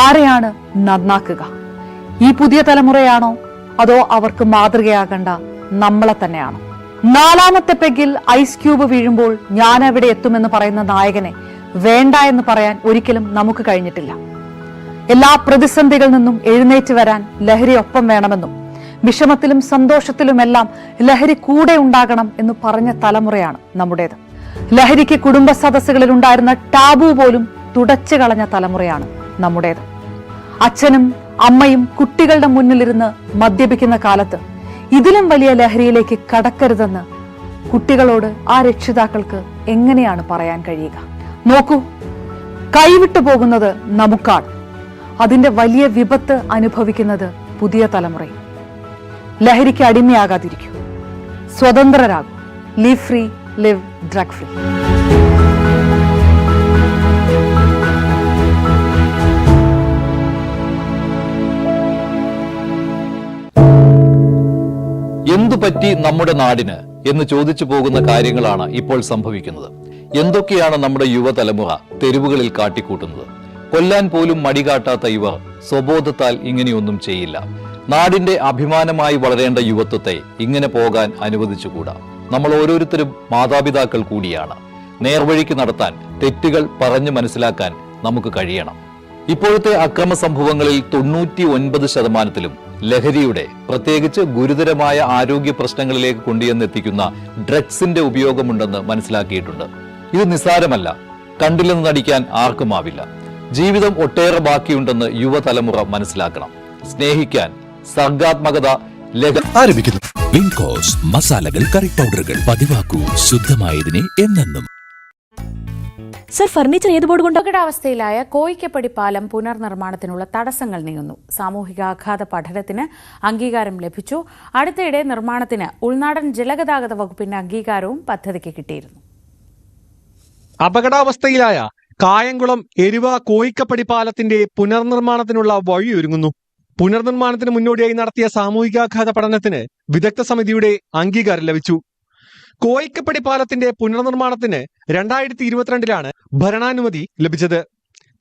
ആരെയാണ് നന്നാക്കുക? ഈ പുതിയ തലമുറയാണോ അതോ അവർക്ക് മാതൃകയാകേണ്ട നമ്മളെ തന്നെയാണോ? 4ാമത്തെ പെഗിൽ ഐസ് ക്യൂബ് വീഴുമ്പോൾ ഞാൻ എവിടെ എത്തുമെന്ന് പറയുന്ന നായകനെ വേണ്ട എന്ന് പറയാൻ ഒരിക്കലും നമുക്ക് കഴിഞ്ഞിട്ടില്ല. എല്ലാ പ്രതിസന്ധികളിൽ നിന്നും എഴുന്നേറ്റ് വരാൻ ലഹരി ഒപ്പം വേണമെന്നും വിഷമത്തിലും സന്തോഷത്തിലുമെല്ലാം ലഹരി കൂടെ ഉണ്ടാകണം എന്ന് പറഞ്ഞ തലമുറയാണ് നമ്മുടേത്. ലഹരിക്ക് കുടുംബ സദസ്സുകളിൽ ഉണ്ടായിരുന്ന ടാബു പോലും തുടച്ചു കളഞ്ഞ തലമുറയാണ് നമ്മുടേത്. അച്ഛനും അമ്മയും കുട്ടികളുടെ മുന്നിലിരുന്ന് മദ്യപിക്കുന്ന കാലത്ത് ഇതിലും വലിയ ലഹരിയിലേക്ക് കടക്കരുതെന്ന് കുട്ടികളോട് ആ രക്ഷിതാക്കൾക്ക് എങ്ങനെയാണ് പറയാൻ കഴിയുക? നോക്കൂ, കൈവിട്ടു പോകുന്നത് നമുക്കാണ്. അതിന്റെ വലിയ വിപത്ത് അനുഭവിക്കുന്നത് പുതിയ തലമുറയും. ലഹരിക്ക് അടിമയാകാതിരിക്കൂ, സ്വതന്ത്രരാകും. Live free, live drug free. എന്തുപറ്റി നമ്മുടെ നാടിന് എന്ന് ചോദിച്ചു പോകുന്ന കാര്യങ്ങളാണ് ഇപ്പോൾ സംഭവിക്കുന്നത്. എന്തൊക്കെയാണ് നമ്മുടെ യുവതലമുറ തെരുവുകളിൽ കാട്ടിക്കൂട്ടുന്നത്? കൊല്ലാൻ പോലും മടികാട്ടാത്ത ഇവർ സ്വബോധത്താൽ ഇങ്ങനെയൊന്നും ചെയ്യില്ല. നാടിന്റെ അഭിമാനമായി വളരേണ്ട യുവത്വത്തെ ഇങ്ങനെ പോകാൻ അനുവദിച്ചുകൂടാ. നമ്മൾ ഓരോരുത്തരും മാതാപിതാക്കൾ കൂടിയാണ്. നേർവഴിക്ക് നടത്താൻ, തെറ്റുകൾ പറഞ്ഞു മനസ്സിലാക്കാൻ നമുക്ക് കഴിയണം. ഇപ്പോഴത്തെ അക്രമ സംഭവങ്ങളിൽ 99% ലഹരിയുടെ, പ്രത്യേകിച്ച് ഗുരുതരമായ ആരോഗ്യ പ്രശ്നങ്ങളിലേക്ക് കൊണ്ടുവന്നെത്തിക്കുന്ന ഡ്രഗ്സിന്റെ ഉപയോഗമുണ്ടെന്ന് മനസ്സിലാക്കിയിട്ടുണ്ട്. ഇത് നിസ്സാരമല്ല. കണ്ടില്ലെന്ന് നടിക്കാൻ ആർക്കുമാവില്ല. ജീവിതം ഒട്ടേറെ ബാക്കിയുണ്ടെന്ന് യുവതലമുറ മനസ്സിലാക്കണം. സ്നേഹിക്കാൻ സർഗാത്മകത ആരംഭിക്കുന്നു. വിൻകോസ് മസാലകൾ, കറി പൗഡറുകൾ പതിവാക്കൂ ശുദ്ധമായതിനെ എന്നെന്നും. സർ, ഫർണിച്ചർ ഏത് ബോർഡ് കൊണ്ട്? അപകടാവസ്ഥയിലായ കോയിക്കപ്പടി പാലം പുനർനിർമ്മാണത്തിനുള്ള തടസ്സങ്ങൾ നീങ്ങുന്നു. സാമൂഹികാഘാത പഠനത്തിന് അംഗീകാരം ലഭിച്ചു. അടുത്തിടെ നിർമ്മാണത്തിന് ഉൾനാടൻ ജലഗതാഗത വകുപ്പിന്റെ അംഗീകാരവും പദ്ധതിക്ക് കിട്ടിയിരുന്നു. അപകടാവസ്ഥയിലായ കായംകുളം എരുവ കോയിക്കപ്പടി പാലത്തിന്റെ പുനർനിർമ്മാണത്തിനുള്ള വഴിയൊരുങ്ങുന്നു. പുനർനിർമ്മാണത്തിന് മുന്നോടിയായി നടത്തിയ സാമൂഹികാഘാത പഠനത്തിന് വിദഗ്ധ സമിതിയുടെ അംഗീകാരം ലഭിച്ചു. കോയിക്കപ്പടി പാലത്തിന്റെ പുനർനിർമ്മാണത്തിന് 2022 ഭരണാനുമതി ലഭിച്ചത്.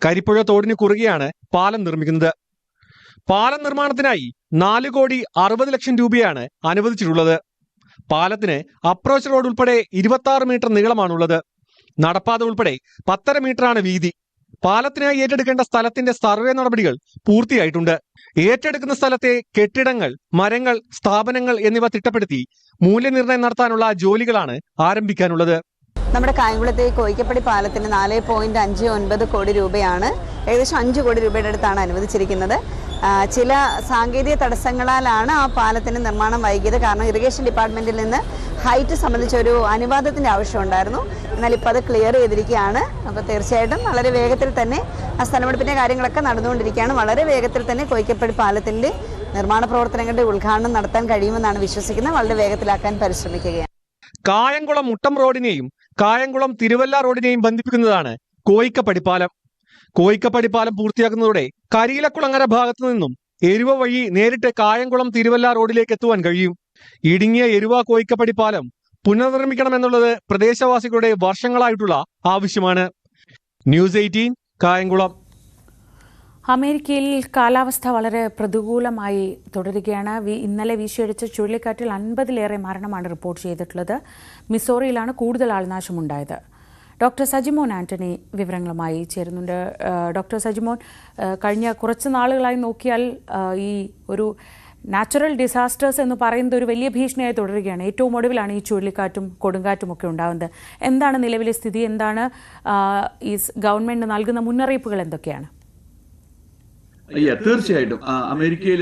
കരിപ്പുഴ തോടിന് കുറുകെയാണ് പാലം നിർമ്മിക്കുന്നത്. പാലം നിർമ്മാണത്തിനായി 4,60,00,000 രൂപയാണ് അനുവദിച്ചിട്ടുള്ളത്. പാലത്തിന് അപ്രോച്ച് റോഡ് ഉൾപ്പെടെ 26 മീറ്റർ നീളമാണുള്ളത്. നടപ്പാത ഉൾപ്പെടെ 10.5 മീറ്ററാണ് വീതി. പാലത്തിനായി ഏറ്റെടുക്കേണ്ട സ്ഥലത്തിന്റെ സർവേ നടപടികൾ പൂർത്തിയായിട്ടുണ്ട്. ഏറ്റെടുക്കുന്ന സ്ഥലത്തെ കെട്ടിടങ്ങൾ, മരങ്ങൾ, സ്ഥാപനങ്ങൾ എന്നിവ തിട്ടപ്പെടുത്തി മൂല്യനിർണ്ണയം നടത്താനുള്ള ജോലികളാണ് ആരംഭിക്കാനുള്ളത്. നമ്മുടെ കായംകുളത്തെ കോയിക്കപ്പടി പാലത്തിന് 4.59 കോടി രൂപയാണ്, ഏകദേശം 5 കോടി രൂപയുടെ അടുത്താണ് അനുവദിച്ചിരിക്കുന്നത്. ചില സാങ്കേതിക തടസ്സങ്ങളാലാണ് ആ പാലത്തിൻ്റെ നിർമ്മാണം വൈകിയത്. കാരണം ഇറിഗേഷൻ ഡിപ്പാർട്ട്മെൻറ്റിൽ നിന്ന് ഹൈറ്റ് സംബന്ധിച്ചൊരു അനുവാദത്തിൻ്റെ ആവശ്യമുണ്ടായിരുന്നു. എന്നാൽ ഇപ്പോൾ അത് ക്ലിയർ ചെയ്തിരിക്കുകയാണ്. അപ്പോൾ തീർച്ചയായിട്ടും വളരെ വേഗത്തിൽ തന്നെ ആ സ്ഥലമെടുപ്പിൻ്റെ കാര്യങ്ങളൊക്കെ നടന്നുകൊണ്ടിരിക്കുകയാണ്. വളരെ വേഗത്തിൽ തന്നെ കോയിക്കപ്പടി പാലത്തിൻ്റെ നിർമ്മാണ പ്രവർത്തനങ്ങളുടെ ഉദ്ഘാടനം നടത്താൻ കഴിയുമെന്നാണ് വിശ്വസിക്കുന്നത്. വളരെ വേഗത്തിലാക്കാൻ പരിശ്രമിക്കുകയാണ്. കായംകുളം മുട്ടം റോഡിനെയും കായംകുളം തിരുവല്ല റോഡിനെയും ബന്ധിപ്പിക്കുന്നതാണ് കോയിക്കപ്പടി പാലം. കോയിക്കപ്പടി പാലം പൂർത്തിയാക്കുന്നതോടെ കരിയിലക്കുളങ്ങര ഭാഗത്തു നിന്നും എരുവ വഴി നേരിട്ട് കായംകുളം തിരുവല്ല റോഡിലേക്ക് എത്തുവാൻ കഴിയും. ഇടുങ്ങിയ എരുവ കോയിക്കപ്പടി പാലം പുനർനിർമ്മിക്കണമെന്നുള്ളത് പ്രദേശവാസികളുടെ വർഷങ്ങളായിട്ടുള്ള ആവശ്യമാണ്. ന്യൂസ് 18 കായംകുളം. അമേരിക്കയിൽ കാലാവസ്ഥ വളരെ പ്രതികൂലമായി തുടരുകയാണ്. ഇന്നലെ വീശിയടിച്ച ചുഴലിക്കാറ്റിൽ 50-ലേറെ മരണമാണ് റിപ്പോർട്ട് ചെയ്തിട്ടുള്ളത്. മിസോറിയിലാണ് കൂടുതൽ ആൾനാശമുണ്ടായത്. ഡോക്ടർ സജിമോൻ ആന്റണി വിവരങ്ങളുമായി ചേരുന്നുണ്ട്. ഡോക്ടർ സജിമോൻ, കഴിഞ്ഞ കുറച്ച് നാളുകളായി നോക്കിയാൽ ഈ ഒരു നാച്ചുറൽ ഡിസാസ്റ്റേഴ്സ് എന്ന് പറയുന്നത് ഒരു വലിയ ഭീഷണിയായി തുടരുകയാണ്. ഏറ്റവും ഒടുവിലാണ് ഈ ചുഴലിക്കാറ്റും കൊടുങ്കാറ്റും ഒക്കെ ഉണ്ടാകുന്നത്. എന്താണ് നിലവിലെ സ്ഥിതി? എന്താണ് ഈ ഗവൺമെന്റ് നൽകുന്ന മുന്നറിയിപ്പുകൾ എന്തൊക്കെയാണ്? തീർച്ചയായിട്ടും അമേരിക്കയിൽ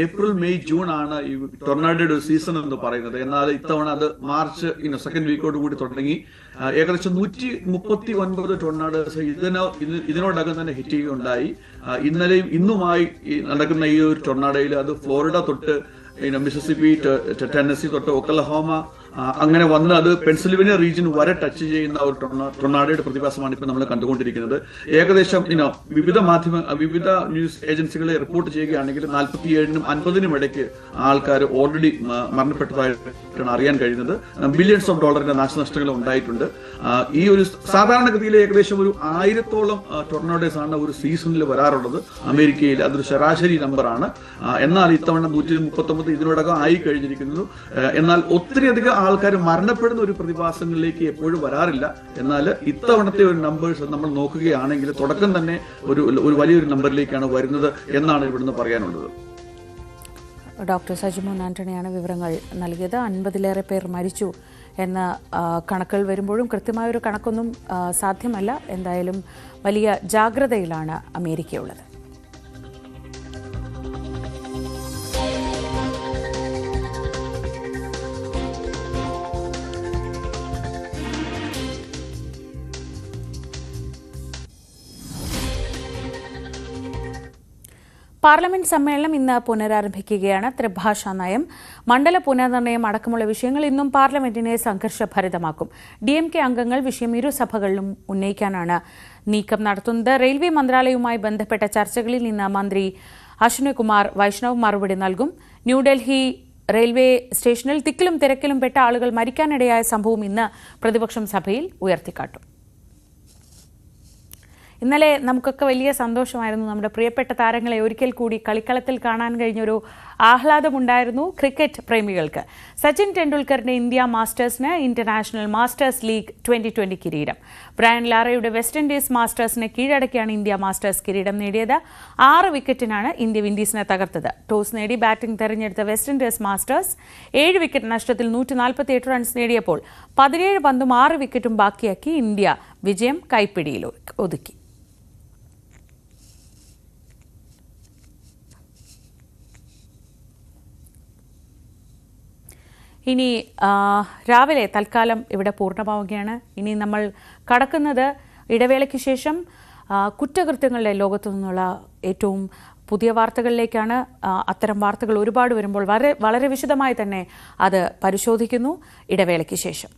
ഏപ്രിൽ മെയ് ജൂൺ ആണ് ഈ ടൊർണാഡോയുടെ സീസൺ എന്ന് പറയുന്നത്. എന്നാൽ ഇത്തവണ അത് മാർച്ച് സെക്കൻഡ് വീക്കോട് കൂടി തുടങ്ങി. ഏകദേശം 139 ടൊർണാഡോസ് ഇതിനോടകം തന്നെ ഹിറ്റ് ചെയ്യുകയുണ്ടായി. ഇന്നലെയും ഇന്നുമായി നടക്കുന്ന ഈ ഒരു ടൊർണാഡോയിൽ അത് ഫ്ലോറിഡ തൊട്ട് മിസിസിപ്പി, ടെന്നസി തൊട്ട് ഒക്ലഹോമ അങ്ങനെ വന്ന് അത് പെൻസിൽവേനിയ റീജിയൻ വരെ ടച്ച് ചെയ്യുന്ന ഒരു ടൊർണാഡോയുടെ പ്രതിഭാസമാണ് ഇപ്പോൾ നമ്മൾ കണ്ടുകൊണ്ടിരിക്കുന്നത്. ഏകദേശം വിവിധ ന്യൂസ് ഏജൻസികളെ റിപ്പോർട്ട് ചെയ്യുകയാണെങ്കിൽ 47-നും 50-നും ഇടയ്ക്ക് ആൾക്കാർ ഓൾറെഡി മരണപ്പെട്ടതായിട്ടാണ് അറിയാൻ കഴിയുന്നത്. ബില്യൺസ് ഓഫ് ഡോളറിന്റെ നാശനഷ്ടങ്ങൾ ഉണ്ടായിട്ടുണ്ട്. ഈ ഒരു സാധാരണഗതിയിൽ ഏകദേശം ഒരു 1000-ഓളം ടൊർണാഡോസ് ആണ് ഒരു സീസണിൽ വരാറുള്ളത് അമേരിക്കയിൽ. അതൊരു ശരാശരി നമ്പറാണ്. എന്നാൽ ഇത്തവണ 139 ഇതിനോടകം ആയി കഴിഞ്ഞിരിക്കുന്നു. എന്നാൽ ഒത്തിരിയധികം ആൾക്കാർ മരണപ്പെടുന്ന ഒരു പ്രതിഭാസങ്ങളിലേക്ക് എപ്പോഴും വരാറില്ല. എന്നാൽ ഇത്തവണത്തെ ഒരു നമ്പേഴ്സ് നമ്മൾ നോക്കുകയാണെങ്കിൽ തുടക്കം തന്നെ ഒരു വലിയൊരു നമ്പറിലേക്കാണ് വരുന്നത് എന്നാണ് ഇവിടുന്ന് പറയാനുള്ളത്. ഡോക്ടർ സജിമോൻ ആന്റണിയാണ് വിവരങ്ങൾ നൽകിയത്. 50-ലേറെ പേർ മരിച്ചു എന്ന കണക്കുകൾ വരുമ്പോഴും കൃത്യമായൊരു കണക്കൊന്നും സാധ്യമല്ല. എന്തായാലും വലിയ ജാഗ്രതയിലാണ് അമേരിക്കയുള്ളത്. പാർലമെന്റ് സമ്മേളനം ഇന്ന് പുനരാരംഭിക്കുകയാണ്. ത്രിഭാഷാ നയം, മണ്ഡല പുനർനിർണയം അടക്കമുള്ള വിഷയങ്ങൾ ഇന്നും പാർലമെന്റിനെ സംഘർഷഭരിതമാക്കും. DMK അംഗങ്ങൾ വിഷയം ഇരുസഭകളിലും ഉന്നയിക്കാനാണ് നീക്കം നടത്തുന്നത്. റെയിൽവേ മന്ത്രാലയവുമായി ബന്ധപ്പെട്ട ചർച്ചകളിൽ ഇന്ന് മന്ത്രി അശ്വിനി കുമാർ വൈഷ്ണവ് മറുപടി നൽകും. ന്യൂഡൽഹി റെയിൽവേ സ്റ്റേഷനിൽ തിക്കിലും തിരക്കിലും പെട്ട ആളുകൾ മരിക്കാനിടയായ സംഭവം ഇന്ന് പ്രതിപക്ഷം സഭയിൽ ഉയർത്തിക്കാട്ടും. ഇന്നലെ നമുക്കൊക്കെ വലിയ സന്തോഷമായിരുന്നു. നമ്മുടെ പ്രിയപ്പെട്ട താരങ്ങളെ ഒരിക്കൽ കൂടി കളിക്കളത്തിൽ കാണാൻ കഴിഞ്ഞൊരു ആഹ്ലാദമുണ്ടായിരുന്നു ക്രിക്കറ്റ് പ്രേമികൾക്ക്. സച്ചിൻ ടെണ്ടുൽക്കറിന്റെ ഇന്ത്യ മാസ്റ്റേഴ്സിന് ഇന്റർനാഷണൽ മാസ്റ്റേഴ്സ് ലീഗ് 2020 കിരീടം. ബ്രയൻ ലാറയുടെ വെസ്റ്റ് ഇൻഡീസ് മാസ്റ്റേഴ്സിനെ കീഴടക്കിയാണ് ഇന്ത്യ മാസ്റ്റേഴ്സ് കിരീടം നേടിയത്. 6 വിക്കറ്റിനാണ് ഇന്ത്യ വിൻഡീസിനെ തകർത്തത്. ടോസ് നേടി ബാറ്റിംഗ് തെരഞ്ഞെടുത്ത വെസ്റ്റ് ഇൻഡീസ് മാസ്റ്റേഴ്സ് 7 വിക്കറ്റ് നഷ്ടത്തിൽ 148 റൺസ് നേടിയപ്പോൾ 17 പന്തും 6 വിക്കറ്റും ബാക്കിയാക്കി ഇന്ത്യ വിജയം കൈപ്പിടിയിൽ ഒതുക്കി. ഇനി രാവിലെ തൽക്കാലം ഇവിടെ പൂർണ്ണമാവുകയാണ്. ഇനി നമ്മൾ കടക്കുന്നത് ഇടവേളയ്ക്ക് ശേഷം കുറ്റകൃത്യങ്ങളുടെ ലോകത്തു നിന്നുള്ള ഏറ്റവും പുതിയ വാർത്തകളിലേക്കാണ്. അത്തരം വാർത്തകൾ ഒരുപാട് വരുമ്പോൾ വളരെ വിശദമായി തന്നെ അത് പരിശോധിക്കുന്നു. ഇടവേളയ്ക്ക് ശേഷം